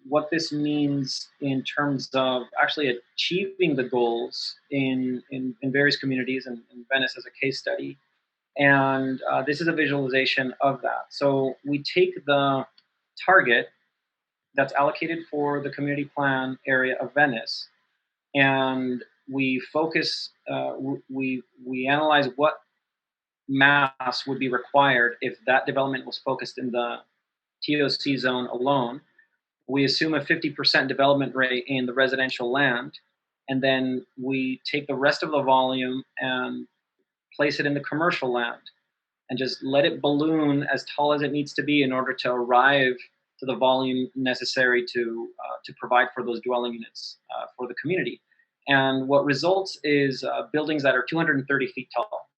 what this means in terms of actually achieving the goals in various communities, and Venice as a case study. And this is a visualization of that. So we take the target that's allocated for the community plan area of Venice, and we focus, we analyze what mass would be required if that development was focused in the TOC zone alone. We assume a 50% development rate in the residential land, and then we take the rest of the volume and place it in the commercial land and just let it balloon as tall as it needs to be in order to arrive to the volume necessary to provide for those dwelling units for the community. And what results is buildings that are 230 feet tall.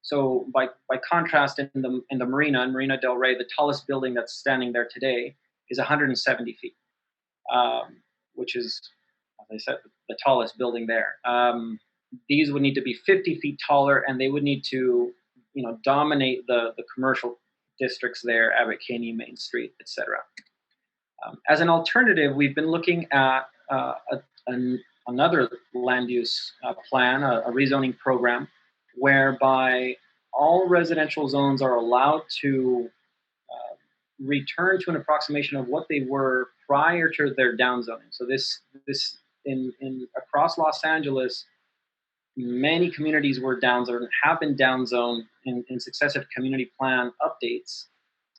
So by contrast, in the Marina del Rey, the tallest building that's standing there today is 170 feet, which is, as I said, the tallest building there. These would need to be 50 feet taller, and they would need to, dominate the commercial districts there, Abbot Kinney, Main Street, etc. As an alternative, we've been looking at another land use plan, a rezoning program, whereby all residential zones are allowed to return to an approximation of what they were prior to their downzoning. So this in across Los Angeles, many communities were downzoned, have been downzoned in successive community plan updates,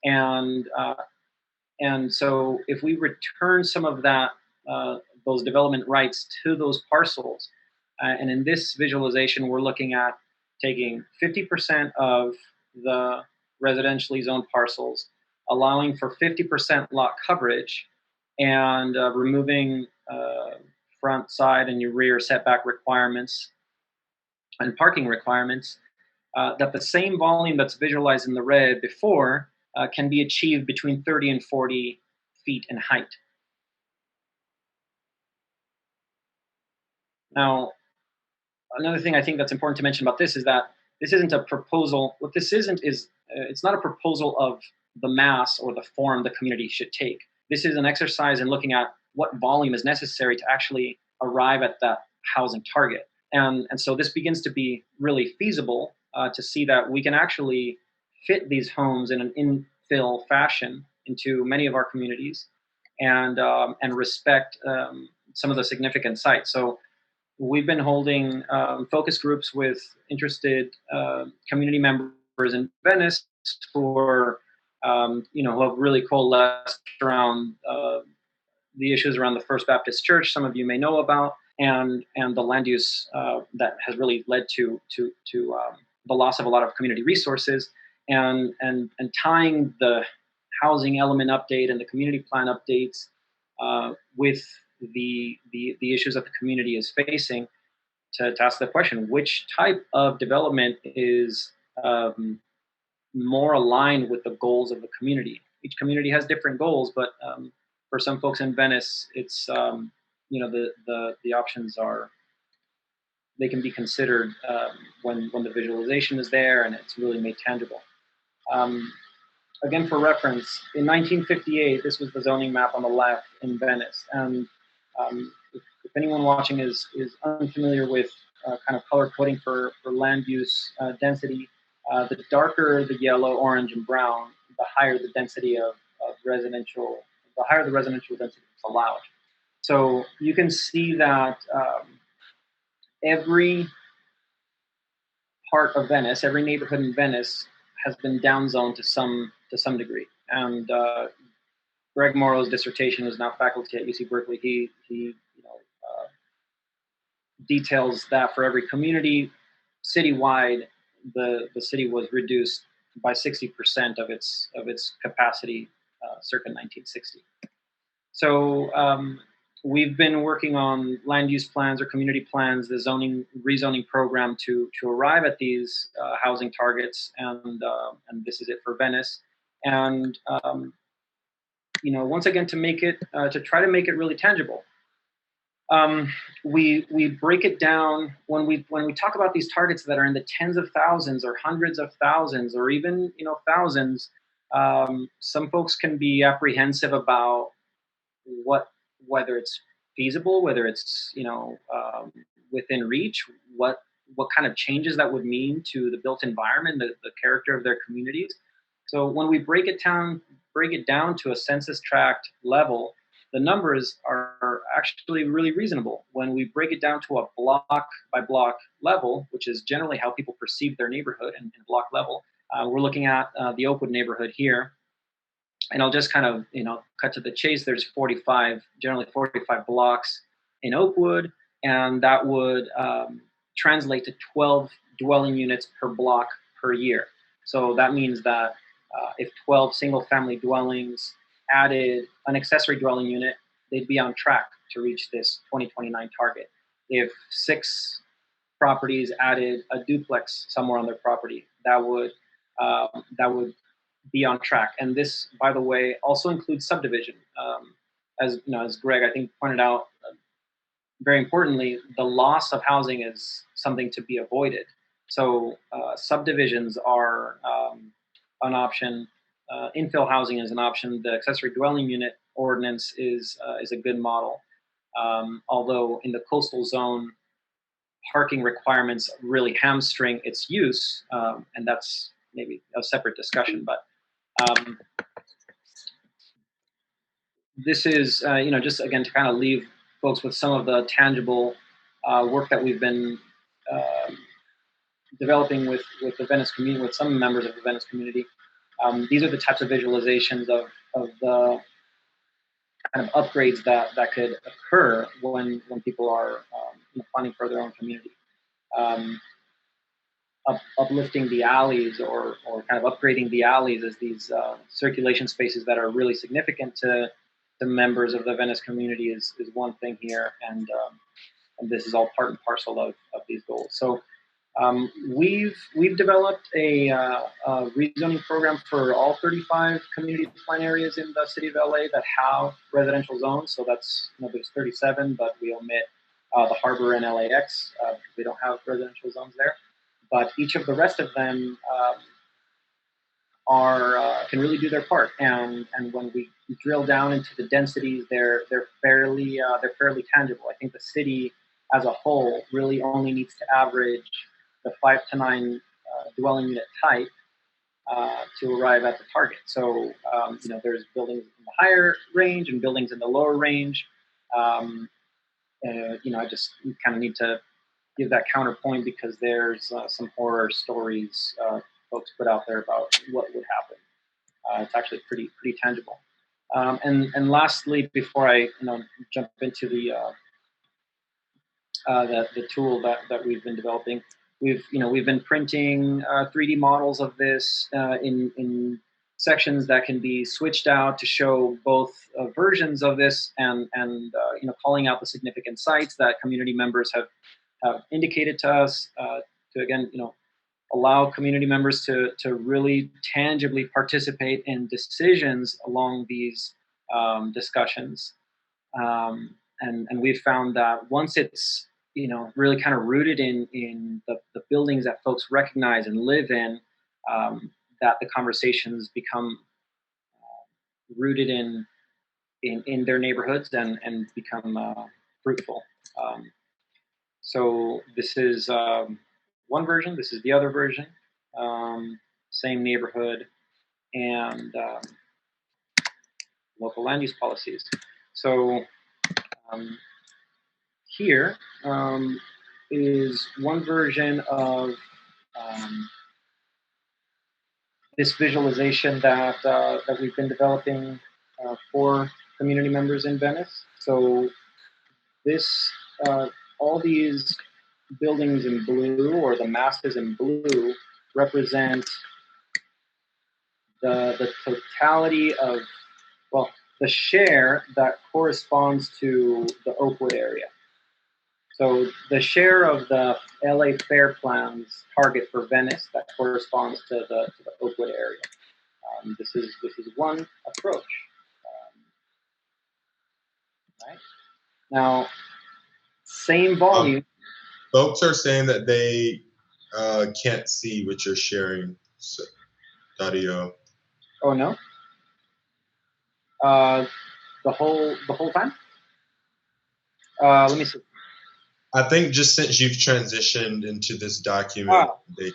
and so if we return some of that those development rights to those parcels, and in this visualization we're looking at taking 50% of the residentially zoned parcels, allowing for 50% lot coverage, and removing front, side, and your rear setback requirements and parking requirements, that the same volume that's visualized in the red before can be achieved between 30 and 40 feet in height. Now, another thing I think that's important to mention about this is that this isn't a proposal. What this isn't is, it's not a proposal of the mass or the form the community should take. This is an exercise in looking at what volume is necessary to actually arrive at that housing target. And so this begins to be really feasible to see that we can actually fit these homes in an infill fashion into many of our communities, and respect some of the significant sites. So we've been holding focus groups with interested community members in Venice who are, who have really coalesced around the issues around the First Baptist Church, some of you may know about, and the land use that has really led to the loss of a lot of community resources, and tying the housing element update and the community plan updates with the issues that the community is facing, to ask the question, which type of development is more aligned with the goals of the community. Each community has different goals, but for some folks in Venice, it's the options are, they can be considered when the visualization is there and it's really made tangible. Again, for reference, in 1958, this was the zoning map on the left in Venice. And if anyone watching is unfamiliar with kind of color coding for land use density, the darker the yellow, orange, and brown, the higher the density of residential, the higher the residential density that's allowed. So you can see that every part of Venice, every neighborhood in Venice has been downzoned to some degree. And Greg Morrow's dissertation, is now faculty at UC Berkeley, he details that for every community citywide, the city was reduced by 60% of its capacity circa 1960. So we've been working on land use plans or community plans, the rezoning program to arrive at these housing targets, and this is it for Venice. And once again, to try to make it really tangible. We break it down when we talk about these targets that are in the tens of thousands or hundreds of thousands or even thousands. Some folks can be apprehensive about whether it's feasible, whether it's within reach, what kind of changes that would mean to the built environment, the character of their communities. So when we break it down to a census tract level, the numbers are actually really reasonable. When we break it down to a block by block level, which is generally how people perceive their neighborhood and block level, we're looking at the Oakwood neighborhood here. And I'll just kind of, cut to the chase. There's generally 45 blocks in Oakwood, and that would translate to 12 dwelling units per block per year. So that means that if 12 single-family dwellings added an accessory dwelling unit, they'd be on track to reach this 2029 target. If 6 properties added a duplex somewhere on their property, that would be on track. And this, by the way, also includes subdivision. As Greg, I think, pointed out, very importantly, the loss of housing is something to be avoided. So subdivisions are an option. Infill housing is an option. The accessory dwelling unit ordinance is a good model. Although in the coastal zone, parking requirements really hamstring its use, and that's maybe a separate discussion. But this is, just again to kind of leave folks with some of the tangible work that we've been developing with the Venice community, with some members of the Venice community. These are the types of visualizations of the kind of upgrades that could occur when people are planning for their own community. Uplifting the alleys or kind of upgrading the alleys as these circulation spaces that are really significant to the members of the Venice community is one thing here, and this is all part and parcel of these goals. So we've developed a rezoning program for all 35 community plan areas in the city of LA that have residential zones. So that's, there's 37, but we omit the harbor and LAX. We don't have residential zones there. But each of the rest of them can really do their part. And when we drill down into the densities, they're fairly tangible. I think the city as a whole really only needs to average the 5 to 9 dwelling unit type to arrive at the target. So there's buildings in the higher range and buildings in the lower range. I just kind of need to give that counterpoint because there's some horror stories folks put out there about what would happen. It's actually pretty tangible. And lastly, before I jump into the tool that we've been developing, we've been printing 3D models of this in sections that can be switched out to show both versions of this and calling out the significant sites that community members have indicated to us to again allow community members to really tangibly participate in decisions along these discussions. And we've found that once it's really kind of rooted in the buildings that folks recognize and live in, that the conversations become rooted in their neighborhoods and become fruitful. So this is one version. This is the other version. Same neighborhood and local land use policies. So here is one version of this visualization that we've been developing for community members in Venice. So this all these buildings in blue, or the masses in blue, represent the totality of, well, the share that corresponds to the Oakwood area. So the share of the LA Fair Plan's target for Venice that corresponds to the Oakwood area. This is one approach. Right now, same volume. Folks are saying that they can't see what you're sharing, so, Dario. Oh no. The whole time. Let me see. I think just since you've transitioned into this document, okay.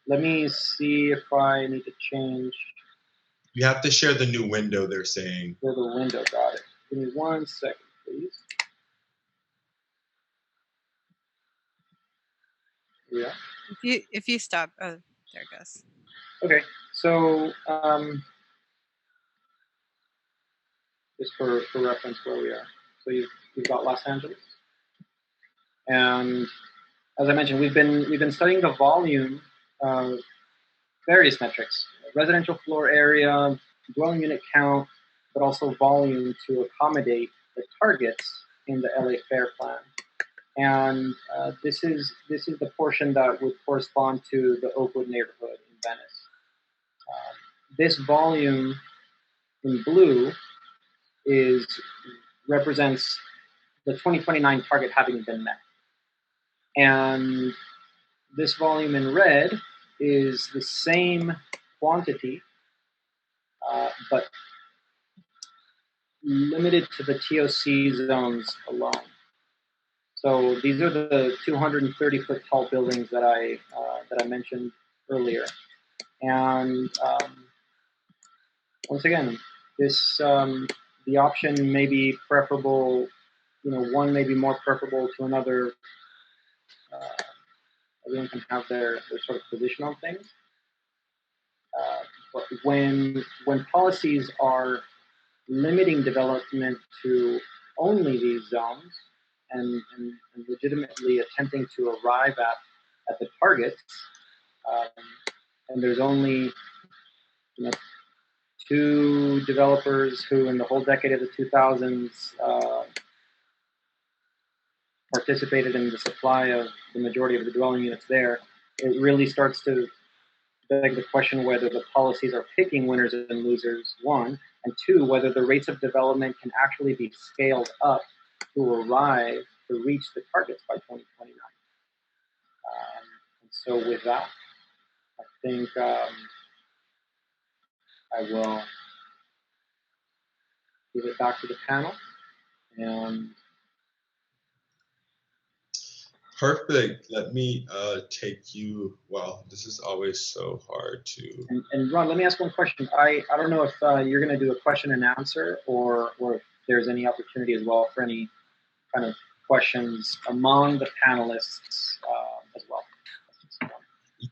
Let me see if I need to change. You have to share the new window, they're saying. Share the window, got it. Give me 1 second, please. Yeah. If you stop, oh, there it goes. Okay, so just for reference where we are. So you've got Los Angeles, and as I mentioned, we've been studying the volume of various metrics: residential floor area, dwelling unit count, but also volume to accommodate the targets in the LA Fair Plan. And this is the portion that would correspond to the Oakwood neighborhood in Venice. This volume in blue represents the 2029 target having been met. And this volume in red is the same quantity, but limited to the TOC zones alone. So these are the 230-foot tall buildings that I mentioned earlier. And once again, this the option may be preferable. One may be more preferable to another. Everyone can have their sort of position on things. But when policies are limiting development to only these zones and legitimately attempting to arrive at the targets, and there's only 2 developers who in the whole decade of the 2000s participated in the supply of the majority of the dwelling units there, it really starts to beg the question whether the policies are picking winners and losers, 1, and 2, whether the rates of development can actually be scaled up to reach the targets by 2029. And so with that, I think I will give it back to the panel. And perfect. Let me take you. Wow, this is always so hard to. And Ron, let me ask one question. I don't know if you're going to do a question and answer, or if there's any opportunity as well for any kind of questions among the panelists as well.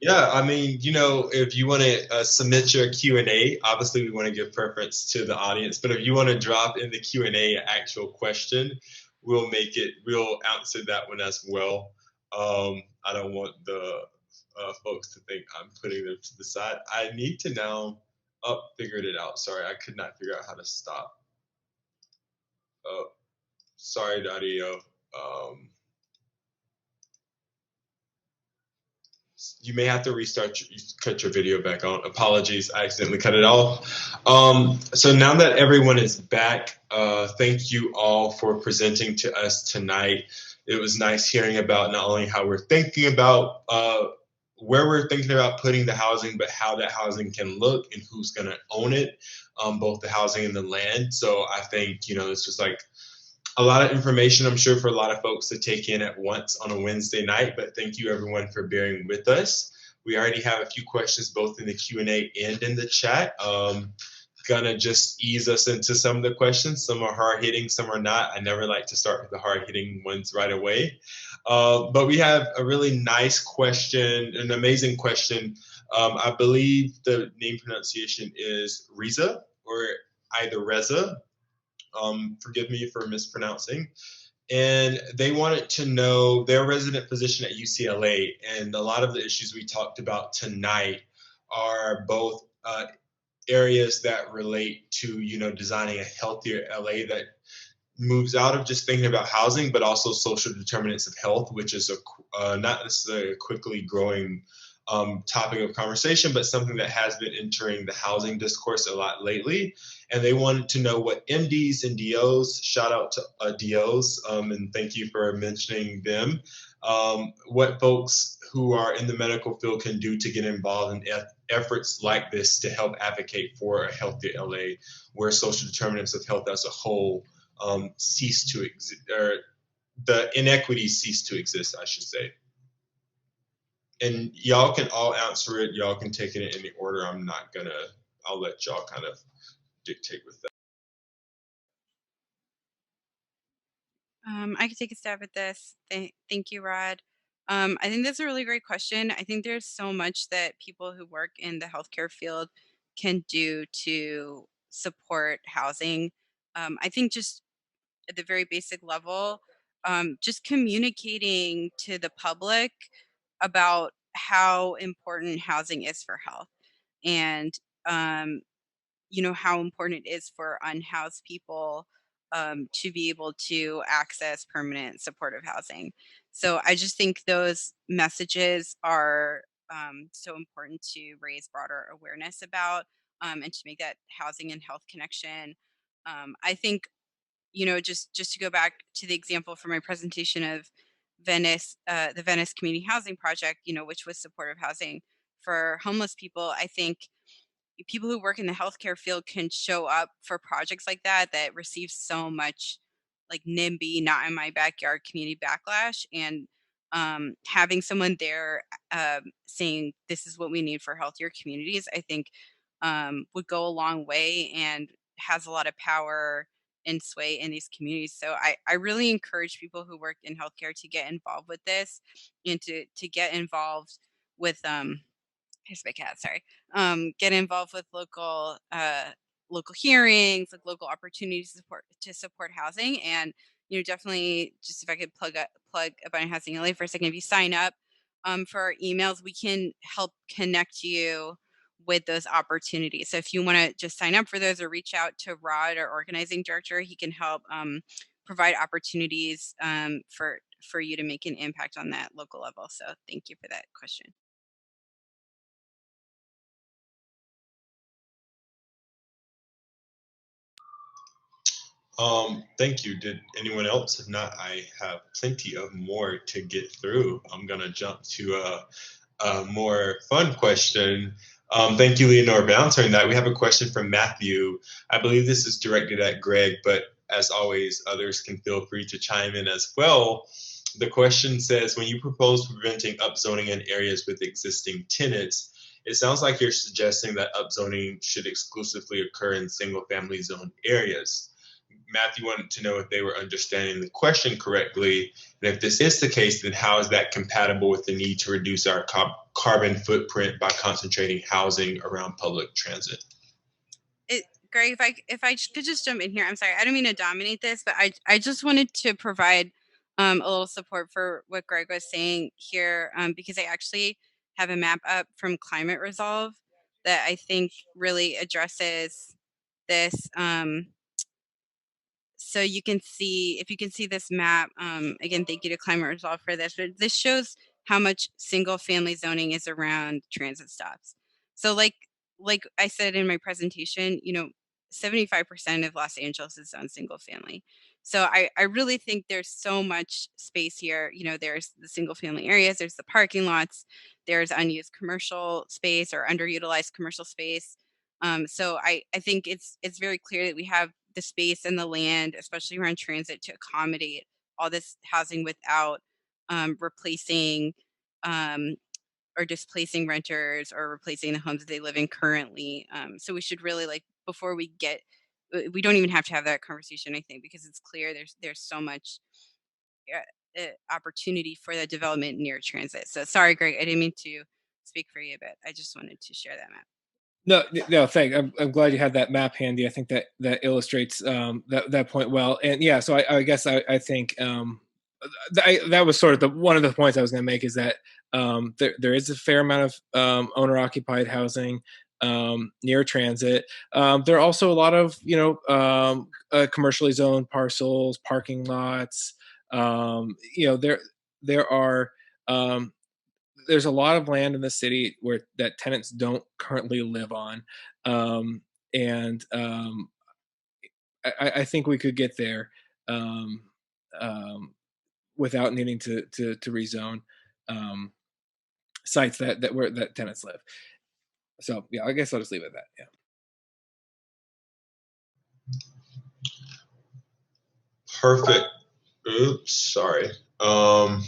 Yeah, I mean, if you want to submit your Q&A, obviously we want to give preference to the audience, but if you want to drop in the Q&A an actual question, we'll answer that one as well. I don't want the folks to think I'm putting them to the side. I need to now, figured it out. Sorry, I could not figure out how to stop. Sorry, Dario. You may have to cut your video back on. Apologies, I accidentally cut it off. So now that everyone is back, thank you all for presenting to us tonight. It was nice hearing about not only how we're thinking about where we're thinking about putting the housing, but how that housing can look and who's going to own it, both the housing and the land. So I think, this was like a lot of information, I'm sure, for a lot of folks to take in at once on a Wednesday night, but thank you everyone for bearing with us. We already have a few questions both in the Q&A and in the chat. Gonna just ease us into some of the questions. Some are hard-hitting, some are not. I never like to start with the hard-hitting ones right away. But we have a really nice question, an amazing question. I believe the name pronunciation is Riza or either Reza. Forgive me for mispronouncing. And they wanted to know their resident physician at UCLA. And a lot of the issues we talked about tonight are both areas that relate to, designing a healthier LA that moves out of just thinking about housing, but also social determinants of health, which is not necessarily a quickly growing topic of conversation, but something that has been entering the housing discourse a lot lately. And they wanted to know what MDs and DOs, shout out to DOs, and thank you for mentioning them, what folks who are in the medical field can do to get involved in efforts like this to help advocate for a healthier LA, where social determinants of health as a whole cease to exist, or the inequities cease to exist, I should say. And y'all can all answer it. Y'all can take it in any order. I'll let y'all kind of dictate with that. I can take a stab at this. Thank you, Rod. I think that's a really great question. I think there's so much that people who work in the healthcare field can do to support housing. I think just at the very basic level, just communicating to the public about how important housing is for health, and how important it is for unhoused people to be able to access permanent supportive housing. So I just think those messages are so important to raise broader awareness about, and to make that housing and health connection. I think, just to go back to the example from my presentation of Venice, the Venice Community Housing Project, which was supportive housing for homeless people. I think people who work in the healthcare field can show up for projects like that receive so much like NIMBY, not in my backyard community backlash, and having someone there saying this is what we need for healthier communities, I think would go a long way and has a lot of power and sway in these communities. So I really encourage people who work in healthcare to get involved with this, and to get involved with here's my cat, sorry. Get involved with local hearings, like local opportunities to support housing. And definitely, just if I could plug Abundant Housing LA for a second, if you sign up for our emails, we can help connect you with those opportunities. So if you want to just sign up for those or reach out to Rod, our organizing director, he can help provide opportunities for you to make an impact on that local level. So thank you for that question. Thank you. Did anyone else? If not, I have plenty of more to get through. I'm gonna jump to a more fun question. Thank you, Leonore, for answering that. We have a question from Matthew. I believe this is directed at Greg, but as always, others can feel free to chime in as well. The question says, when you propose preventing upzoning in areas with existing tenants, it sounds like you're suggesting that upzoning should exclusively occur in single-family zone areas. Matthew wanted to know if they were understanding the question correctly. And if this is the case, then how is that compatible with the need to reduce our carbon footprint by concentrating housing around public transit? Greg, if I could just jump in here, I'm sorry, I don't mean to dominate this, but I just wanted to provide a little support for what Greg was saying here, because I actually have a map up from Climate Resolve that I think really addresses this. So you can see, if you can see this map, again, thank you to Climate Resolve for this, but this shows how much single family zoning is around transit stops. So like I said in my presentation, 75% of Los Angeles is on single family. So I really think there's so much space here. There's the single family areas, there's the parking lots, there's unused commercial space or underutilized commercial space. So I think it's very clear that we have the space and the land, especially around transit, to accommodate all this housing without replacing or displacing renters or replacing the homes that they live in currently. So we should really, like, before we don't even have to have that conversation, I think, because it's clear there's so much opportunity for the development near transit. So sorry, Greg, I didn't mean to speak for you, but I just wanted to share that map. No, thank. I'm glad you had that map handy. I think that illustrates that point well. And yeah, so I guess I think that was sort of one of the points I was going to make, is that there is a fair amount of owner occupied housing near transit. There are also a lot of commercially zoned parcels, parking lots. There are there's a lot of land in the city that tenants don't currently live on, and I think we could get there um, um, without needing to rezone sites that tenants live. So yeah, I guess I'll just leave it at that. Yeah. Perfect. Oops, sorry. Oh,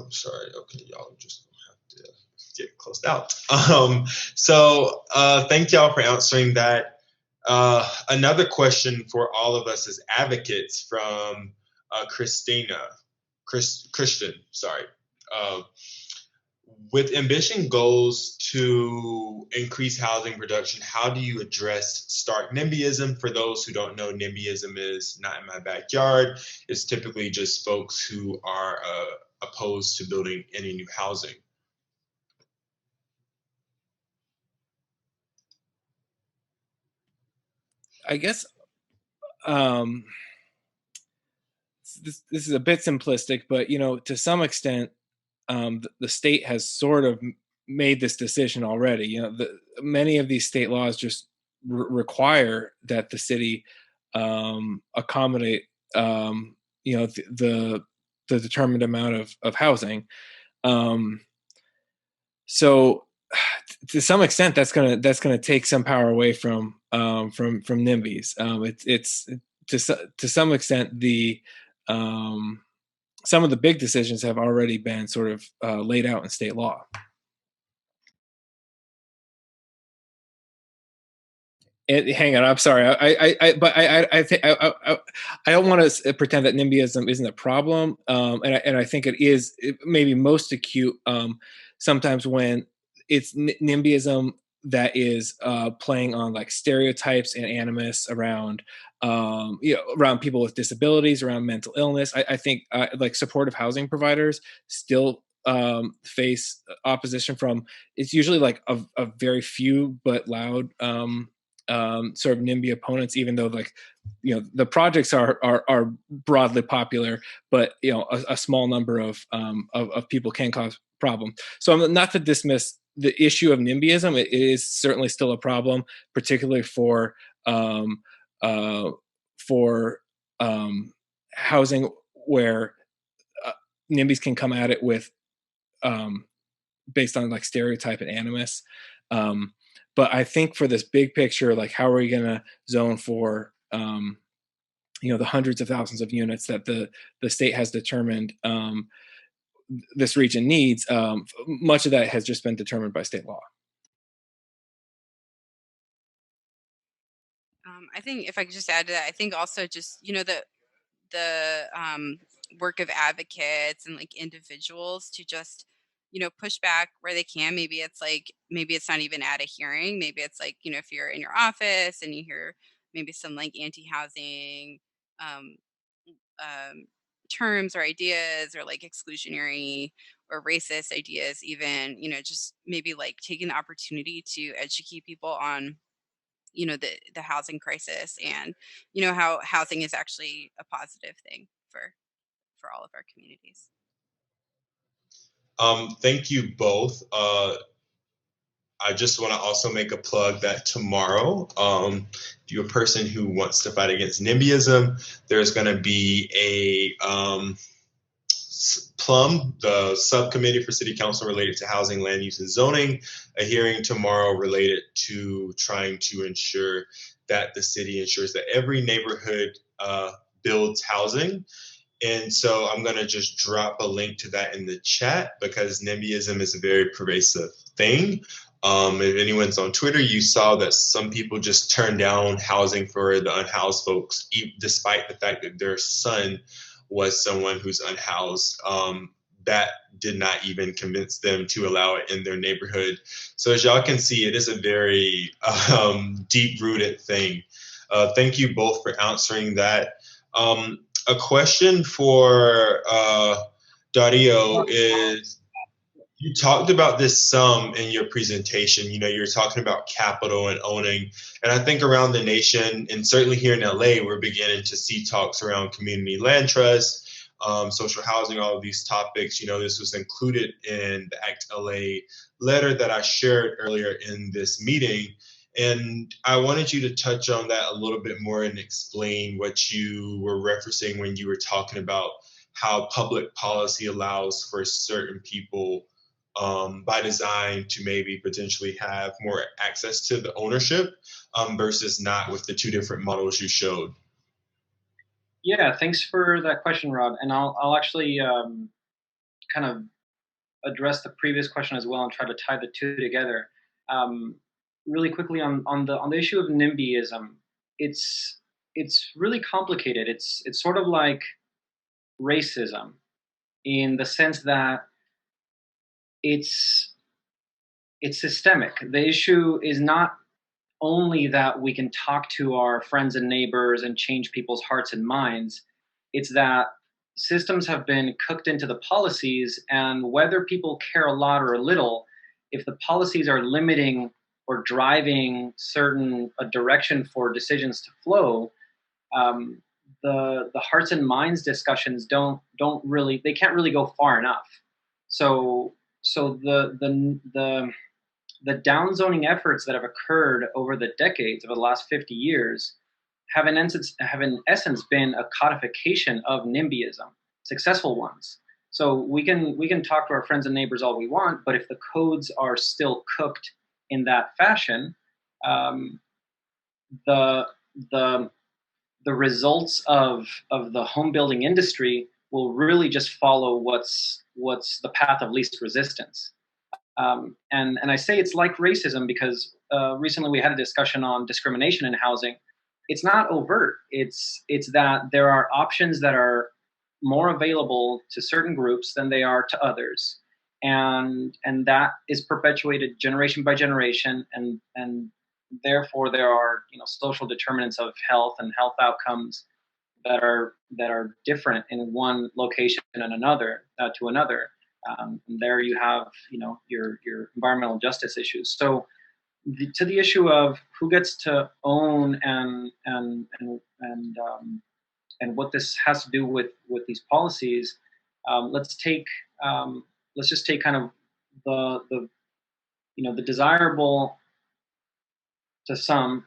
sorry. Okay, y'all just have to get closed out. So thank y'all for answering that. Another question for all of us as advocates from Christian, sorry. With ambition goals to increase housing production, how do you address stark NIMBYism? For those who don't know, NIMBYism is not in my backyard. It's typically just folks who are opposed to building any new housing. I guess this is a bit simplistic, but to some extent, the state has sort of made this decision already. Many of these state laws just require that the city accommodate the determined amount of housing. So to some extent, that's gonna take some power away from NIMBYs. It's to some extent the some of the big decisions have already been sort of laid out in state law. Hang on, I'm sorry. I don't want to pretend that NIMBYism isn't a problem, and I think it may be most acute sometimes when it's NIMBYism that is playing on like stereotypes and animus around around people with disabilities, around mental illness. I think like supportive housing providers still face opposition from, it's usually like a very few but loud sort of NIMBY opponents, even though the projects are broadly popular, but a small number of people can cause problems. So I'm not to dismiss the issue of NIMBYism. It is certainly still a problem, particularly for housing where NIMBYs can come at it with based on like stereotype and animus. But I think for this big picture, like how are we going to zone for the hundreds of thousands of units that the state has determined this region needs? Much of that has just been determined by state law. I think if I could just add to that, I think also just the work of advocates and like individuals to just push back where they can. Maybe it's not even at a hearing. Maybe it's like if you're in your office and you hear maybe some like anti-housing um, terms or ideas, or like exclusionary or racist ideas, even just maybe like taking the opportunity to educate people on the housing crisis, and how housing is actually a positive thing for for all of our communities. Thank you both. I just want to also make a plug that tomorrow, if you're a person who wants to fight against NIMBYism, there's going to be a PLUM, the Subcommittee for City Council related to Housing, Land Use, and Zoning, a hearing tomorrow related to trying to ensure that the city ensures that every neighborhood builds housing. And so I'm going to just drop a link to that in the chat because NIMBYism is a very pervasive thing. If anyone's on Twitter, you saw that some people just turned down housing for the unhoused folks, despite the fact that their son was someone who's unhoused. That did not even convince them to allow it in their neighborhood. So as y'all can see, it is a very deep-rooted thing. Thank you both for answering that. A question for Dario is, you talked about this some in your presentation. You know, you're talking about capital and owning. And I think around the nation, and certainly here in LA, we're beginning to see talks around community land trust, social housing, all of these topics. You know, this was included in the ACT LA letter that I shared earlier in this meeting. And I wanted you to touch on that a little bit more and explain what you were referencing when you were talking about how public policy allows for certain people by design to maybe potentially have more access to the ownership versus not with the two different models you showed. Yeah, thanks for that question, Rod. And I'll actually kind of address the previous question as well and try to tie the two together. Really quickly on the issue of NIMBYism, it's really complicated. It's sort of like racism in the sense that it's systemic. The issue is not only that we can talk to our friends and neighbors and change people's hearts and minds. It's that systems have been cooked into the policies, and whether people care a lot or a little, if the policies are limiting or driving a direction for decisions to flow, the hearts and minds discussions can't really go far enough. So the downzoning efforts that have occurred over the decades, over the last 50 years, have in essence been a codification of NIMBYism, successful ones. So we can talk to our friends and neighbors all we want, but if the codes are still cooked in that fashion, the results of the home building industry will really just follow what's the path of least resistance. And I say it's like racism because recently we had a discussion on discrimination in housing. It's not overt. It's that there are options that are more available to certain groups than they are to others, and that is perpetuated generation by generation, and therefore there are social determinants of health and health outcomes that are different in one location and another to another. And there you have, your environmental justice issues. So, to the issue of who gets to own and what this has to do with these policies, let's just take kind of the desirable to some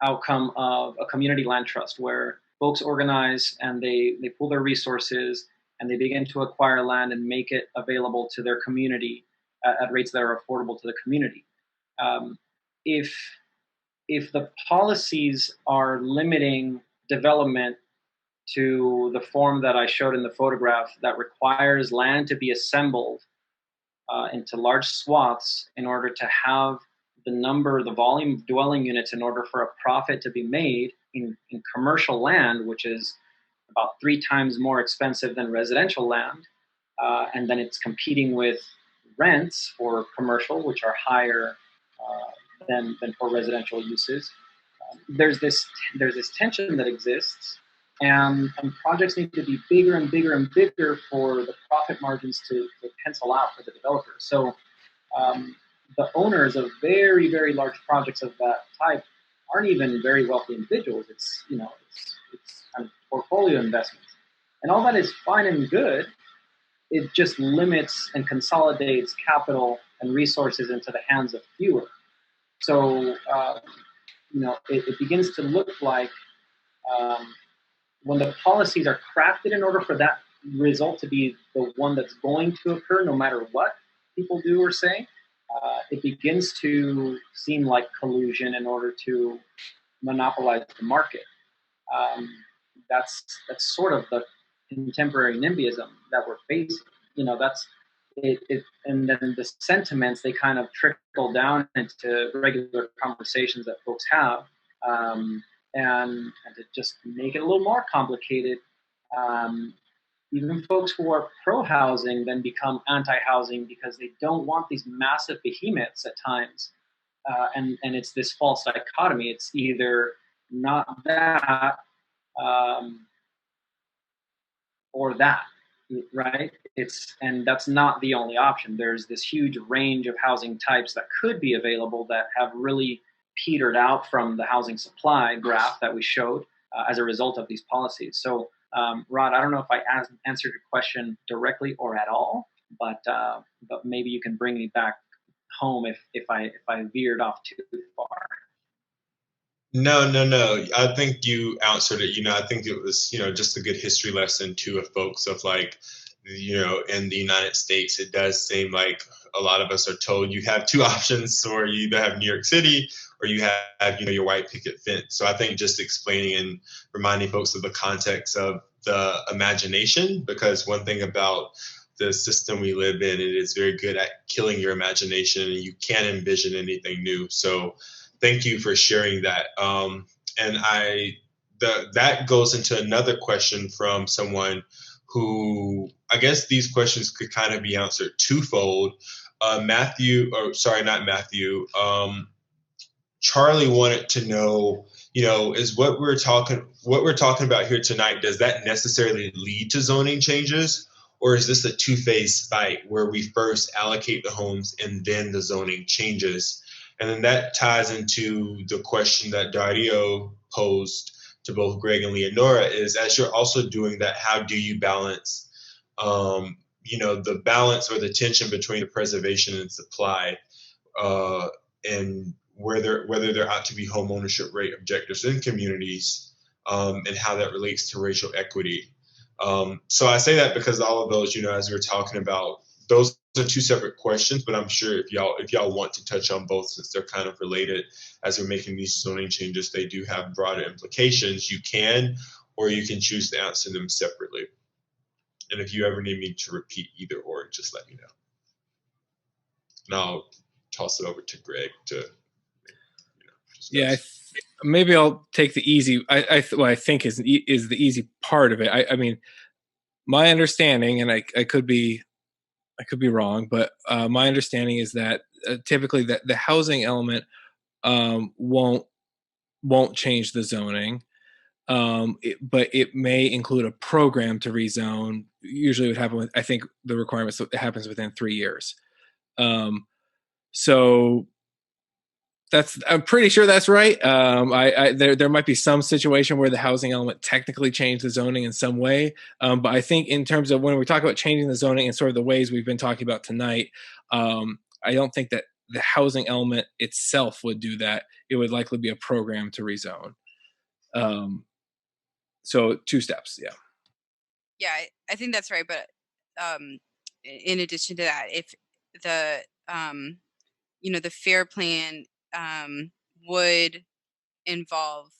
outcome of a community land trust where folks organize and they pool their resources and they begin to acquire land and make it available to their community at rates that are affordable to the community. If the policies are limiting development to the form that I showed in the photograph that requires land to be assembled into large swaths in order to have the volume of dwelling units in order for a profit to be made in commercial land, which is about 3 times more expensive than residential land, and then it's competing with rents for commercial, which are higher than for residential uses. There's this tension that exists, and projects need to be bigger and bigger and bigger for the profit margins to pencil out for the developers. So the owners of very, very large projects of that type aren't even very wealthy individuals. It's kind of portfolio investments. And all that is fine and good. It just limits and consolidates capital and resources into the hands of fewer. So, it begins to look like um, when the policies are crafted in order for that result to be the one that's going to occur, no matter what people do or say, it begins to seem like collusion in order to monopolize the market. Um, that's sort of the contemporary NIMBYism that we're facing. That's it. And then the sentiments, they kind of trickle down into regular conversations that folks have, um, and to just make it a little more complicated. Um, Even folks who are pro-housing then become anti-housing because they don't want these massive behemoths at times, and it's this false dichotomy. It's either not that, um, or that, right? And that's not the only option. There's this huge range of housing types that could be available that have really petered out from the housing supply graph that we showed as a result of these policies. So, Rod, I don't know if I answered your question directly or at all, but maybe you can bring me back home if I veered off too far. No. I think you answered it. I think it was, just a good history lesson too of folks of like, in the United States, it does seem like a lot of us are told you have two options, or you either have New York City or you have, your white picket fence. So I think just explaining and reminding folks of the context of the imagination, because one thing about the system we live in, it is very good at killing your imagination and you can't envision anything new. So thank you for sharing that. And that goes into another question from someone who, I guess these questions could kind of be answered twofold. Charlie wanted to know, is what we're talking about here tonight, does that necessarily lead to zoning changes? Or is this a two-phase fight where we first allocate the homes and then the zoning changes? And then that ties into the question that Dario posed to both Greg and Leonora is, as you're also doing that, how do you balance, the balance or the tension between the preservation and supply, and whether there ought to be home ownership rate objectives in communities, and how that relates to racial equity. So I say that because all of those, as we're talking about, those are two separate questions, but I'm sure if y'all want to touch on both, since they're kind of related, as we're making these zoning changes, they do have broader implications. You can, or you can choose to answer them separately. And if you ever need me to repeat either or, just let me know. And I'll toss it over to Greg to, discuss. Maybe I'll take the easy. What I think is the easy part of it. I mean, my understanding, and I could be wrong, but my understanding is that typically that the housing element won't change the zoning, but it may include a program to rezone. Usually, it would happen with, I think the requirement, so it happens within 3 years. So I'm pretty sure that's right. There might be some situation where the housing element technically changed the zoning in some way, but I think in terms of when we talk about changing the zoning and sort of the ways we've been talking about tonight, I don't think that the housing element itself would do that. It would likely be a program to rezone. So 2 steps, yeah. Yeah, I think that's right. But in addition to that, if the the FAIR plan would involve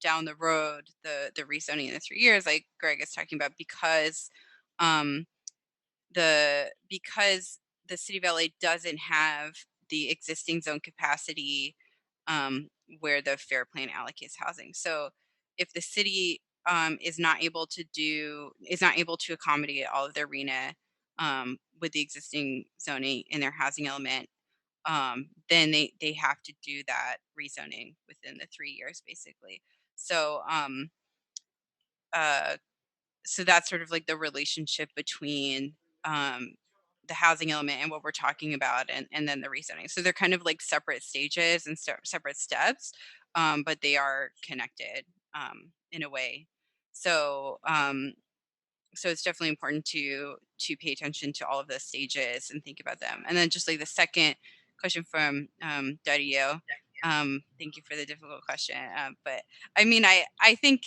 down the road the rezoning in the 3 years, like Greg is talking about, because the city of LA doesn't have the existing zone capacity where the FAIR plan allocates housing. So if the city is not able to accommodate all of their RENA with the existing zoning in their housing element, then they have to do that rezoning within the 3 years, basically. So so that's sort of like the relationship between the housing element and what we're talking about, and then the rezoning. So they're kind of like separate stages and separate steps, but they are connected in a way. So so it's definitely important to pay attention to all of those stages and think about them. And then just like the second question from Dario, thank you for the difficult question. But I mean, I think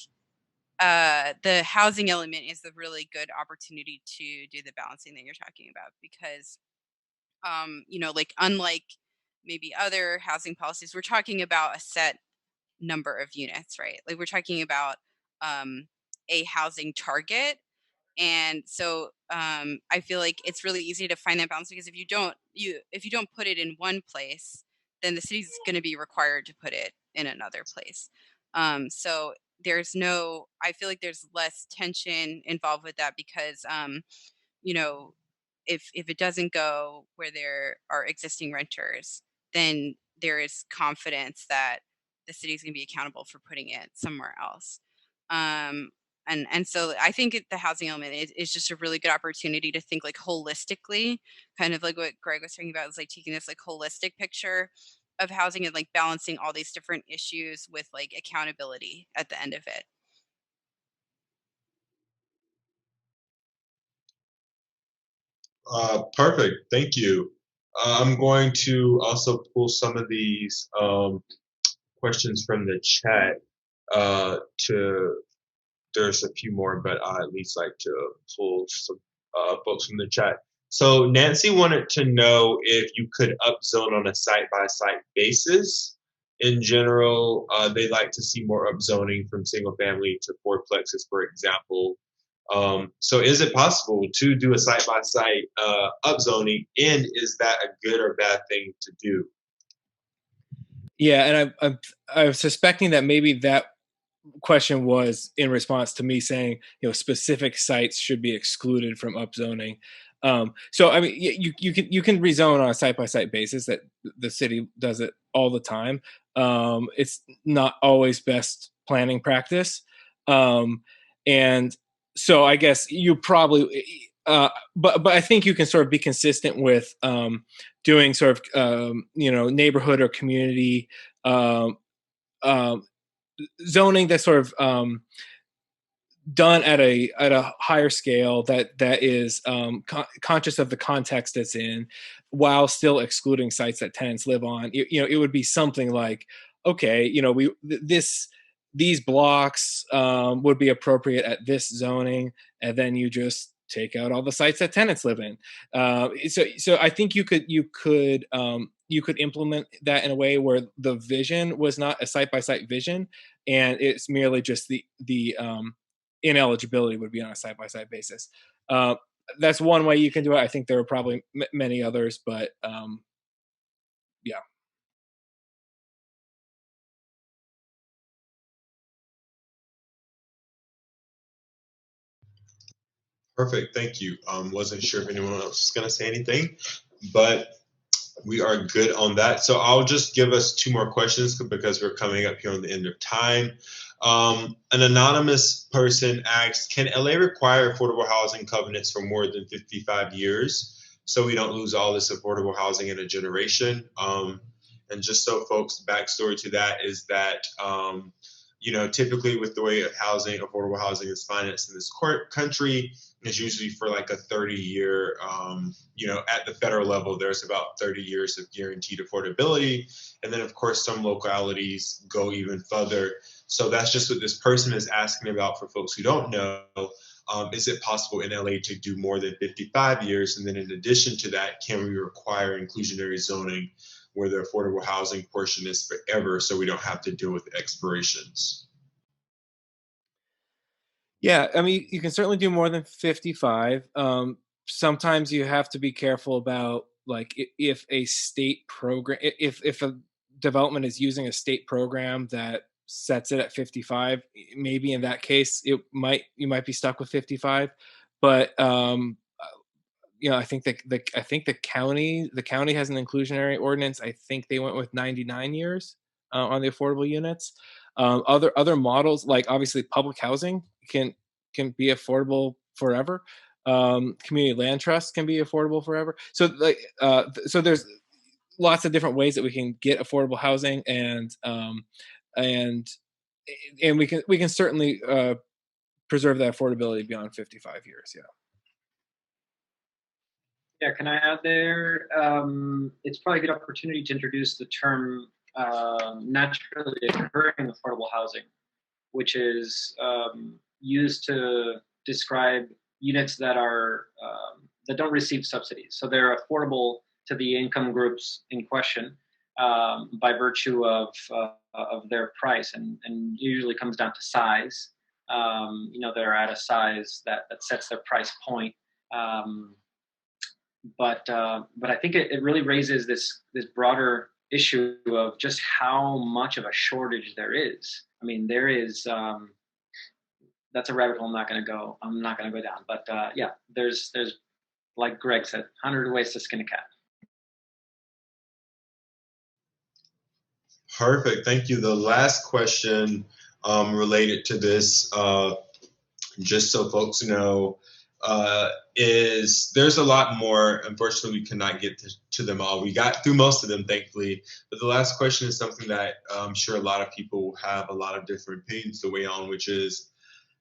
the housing element is a really good opportunity to do the balancing that you're talking about, because you know, like unlike maybe other housing policies, we're talking about a set number of units, right? Like we're talking about a housing target. And so I feel like it's really easy to find that balance, because if you don't put it in one place, then the city's going to be required to put it in another place. So I feel like there's less tension involved with that, because you know, if it doesn't go where there are existing renters, then there is confidence that the city is going to be accountable for putting it somewhere else. Um, and so I think the housing element is just a really good opportunity to think like holistically, kind of like what Greg was talking about, is like taking this like holistic picture of housing and like balancing all these different issues with like accountability at the end of it. Perfect. Thank you. I'm going to also pull some of these questions from the chat. To There's a few more, but I at least like to pull some folks from the chat. So Nancy wanted to know if you could upzone on a site-by-site basis. In general, they like to see more upzoning from single family to fourplexes, for example. So is it possible to do a site-by-site upzoning, and is that a good or bad thing to do? Yeah, and I'm suspecting that maybe that question was in response to me saying, specific sites should be excluded from upzoning. So I mean, you can rezone on a site by site basis. That the city does it all the time. It's not always best planning practice, and so I guess you probably. But I think you can sort of be consistent with doing sort of neighborhood or community um, um, zoning that's sort of done at a higher scale, that is conscious of the context it's in, while still excluding sites that tenants live on. It would be something like, okay, these blocks would be appropriate at this zoning, and then you just take out all the sites that tenants live in. So I think you could implement that in a way where the vision was not a site by site vision, and it's merely just the ineligibility would be on a side by side basis. That's one way you can do it. I think there are probably many others, but yeah. Perfect. Thank you. Wasn't sure if anyone else was going to say anything, but we are good on that. So I'll just give us two more questions because we're coming up here on the end of time. An anonymous person asks, can LA require affordable housing covenants for more than 55 years so we don't lose all this affordable housing in a generation? And just so folks, the backstory to that is that, typically with the way affordable housing is financed in this country, is usually for like a 30-year, at the federal level, there's about 30 years of guaranteed affordability. And then, of course, some localities go even further. So that's just what this person is asking about for folks who don't know. Is it possible in LA to do more than 55 years? And then in addition to that, can we require inclusionary zoning where the affordable housing portion is forever so we don't have to deal with expirations? Yeah, I mean, you can certainly do more than 55. Sometimes you have to be careful about, like, if a state program, if a development is using a state program that sets it at 55, maybe in that case you might be stuck with 55. But I think the county has an inclusionary ordinance. I think they went with 99 years on the affordable units. Other models, like obviously public housing, can be affordable forever. Community land trusts can be affordable forever. So there's lots of different ways that we can get affordable housing, and and we can certainly preserve that affordability beyond 55 years. Yeah. Yeah, can I add there? It's probably a good opportunity to introduce the term naturally occurring affordable housing, which is used to describe units that are that don't receive subsidies. So they're affordable to the income groups in question by virtue of their price, and usually comes down to size. They're at a size that sets their price point. But I think it really raises this broader issue of just how much of a shortage there is. I mean, there is. That's a rabbit hole I'm not going to go down. But yeah, there's like Greg said, 100 ways to skin a cat. Perfect. Thank you. The last question related to this, just so folks know, is there's a lot more. Unfortunately, we cannot get to them all. We got through most of them, thankfully. But the last question is something that I'm sure a lot of people have a lot of different opinions to weigh on, which is,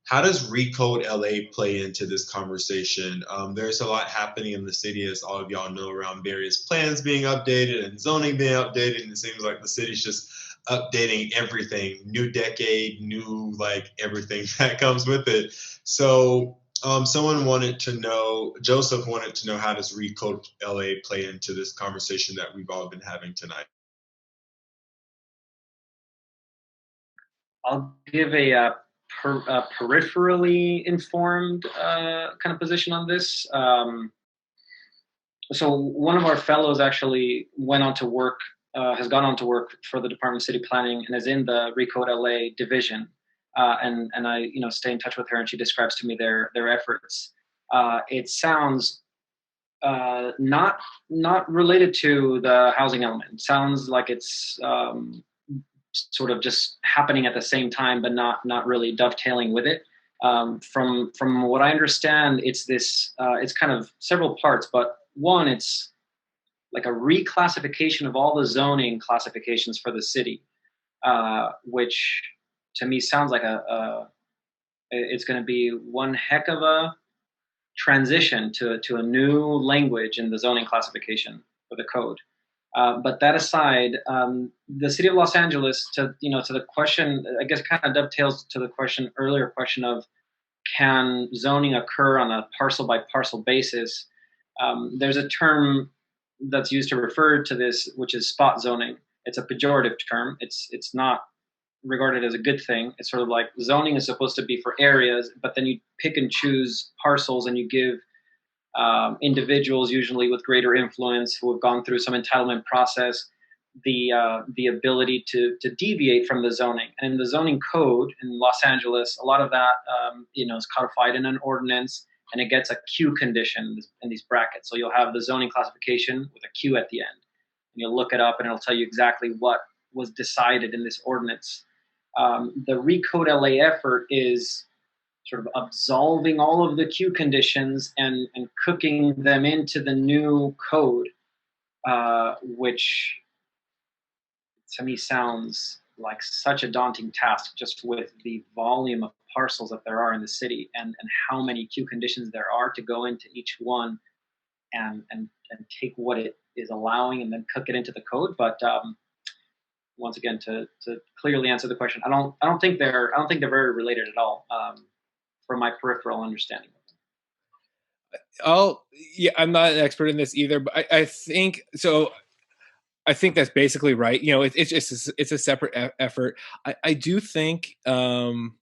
how does Recode LA play into this conversation? There's a lot happening in the city, as all of y'all know, around various plans being updated and zoning being updated. And it seems like the city's just updating everything, new decade, new everything that comes with it. So someone wanted to know, Joseph wanted to know, how does Recode LA play into this conversation that we've all been having tonight? I'll give a peripherally informed kind of position on this. So one of our fellows actually went on to work, has gone on to work for the Department of City Planning, and is in the Recode LA division. And I stay in touch with her, and she describes to me their efforts. It sounds not related to the housing element. It sounds like it's sort of just happening at the same time, but not really dovetailing with it. From what I understand, it's this. It's kind of several parts, but one, it's like a reclassification of all the zoning classifications for the city, which to me sounds like it's going to be one heck of a transition to a new language in the zoning classification for the code. But that aside, the city of Los Angeles, to the question, I guess, kind of dovetails to the earlier question of, can zoning occur on a parcel by parcel basis? There's a term that's used to refer to this, which is spot zoning. It's a pejorative term. It's not regarded as a good thing. It's sort of like zoning is supposed to be for areas, but then you pick and choose parcels, and you give individuals, usually with greater influence, who have gone through some entitlement process, the ability to deviate from the zoning. And in the zoning code in Los Angeles, a lot of that is codified in an ordinance, and it gets a Q condition in these brackets. So you'll have the zoning classification with a Q at the end, and you'll look it up, and it'll tell you exactly what was decided in this ordinance. The Recode LA effort is sort of absolving all of the Q conditions and cooking them into the new code, which to me sounds like such a daunting task, just with the volume of parcels that there are in the city, and how many Q conditions there are to go into each one and take what it is allowing and then cook it into the code. But once again, to clearly answer the question, I don't think they're very related at all, from my peripheral understanding of them. I'm not an expert in this either, but I think so. I think that's basically right. It's a separate effort. I do think that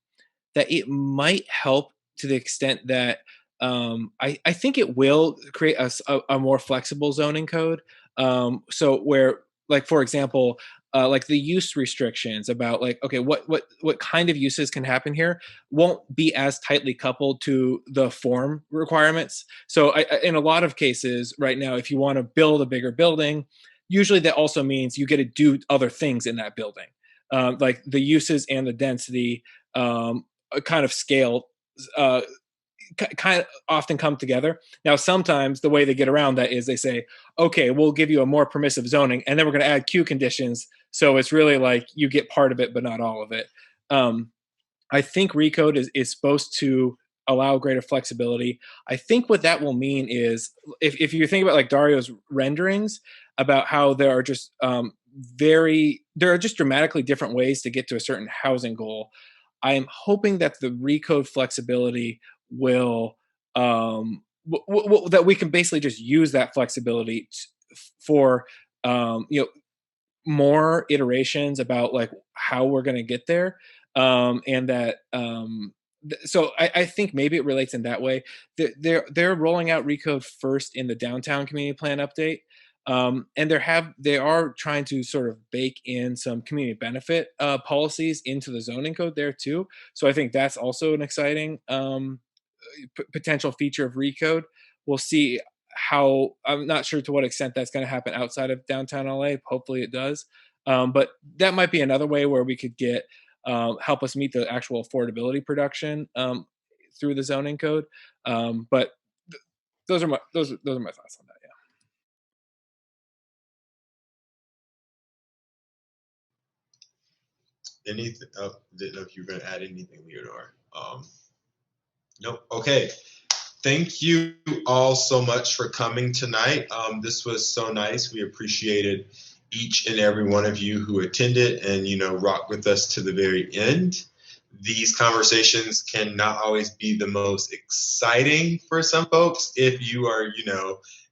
it might help to the extent that I think it will create a more flexible zoning code. So where, like, for example, like the use restrictions about, like, okay, what kind of uses can happen here won't be as tightly coupled to the form requirements. So in a lot of cases right now, if you want to build a bigger building, usually that also means you get to do other things in that building. Like the uses and the density kind of scale kind of often come together. Now, sometimes the way they get around that is they say, okay, we'll give you a more permissive zoning, and then we're going to add Q conditions. So it's really like you get part of it, but not all of it. I think Recode is supposed to allow greater flexibility. I think what that will mean is, if you think about like Dario's renderings about how there are just there are just dramatically different ways to get to a certain housing goal. I am hoping that the Recode flexibility will that we can basically just use that flexibility for you know, more iterations about like how we're going to get there, and that so I think maybe it relates in that way. They're rolling out Recode first in the downtown community plan update, and they are trying to sort of bake in some community benefit policies into the zoning code there too. So I think that's also an exciting potential feature of Recode. We'll see how. I'm not sure to what extent that's going to happen outside of downtown LA. Hopefully it does, but that might be another way where we could get help us meet the actual affordability production through the zoning code. But those are my thoughts on that. Yeah. Anything? Oh, didn't know if you were going to add anything, Leonor. Nope. Okay. Thank you all so much for coming tonight. This was so nice. We appreciated each and every one of you who attended and, rocked with us to the very end. These conversations can not always be the most exciting for some folks if you are,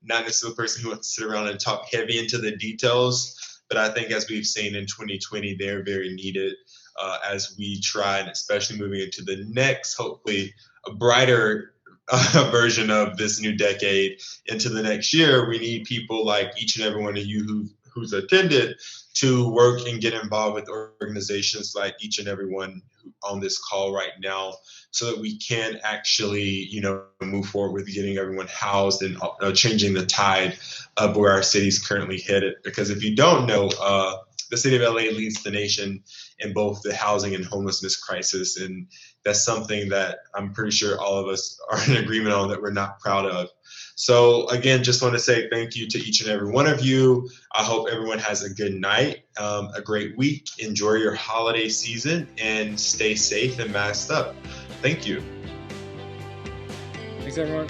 not necessarily a person who wants to sit around and talk heavy into the details. But I think as we've seen in 2020, they're very needed as we try, and especially moving into the next, hopefully, a brighter version of this new decade into the next year. We need people like each and every one of you who's attended to work and get involved with organizations like each and every one on this call right now, so that we can actually, move forward with getting everyone housed and changing the tide of where our city's currently headed. Because if you don't know, the city of LA leads the nation in both the housing and homelessness crisis. And that's something that I'm pretty sure all of us are in agreement on, that we're not proud of. So again, just want to say thank you to each and every one of you. I hope everyone has a good night, a great week. Enjoy your holiday season and stay safe and masked up. Thank you. Thanks, everyone.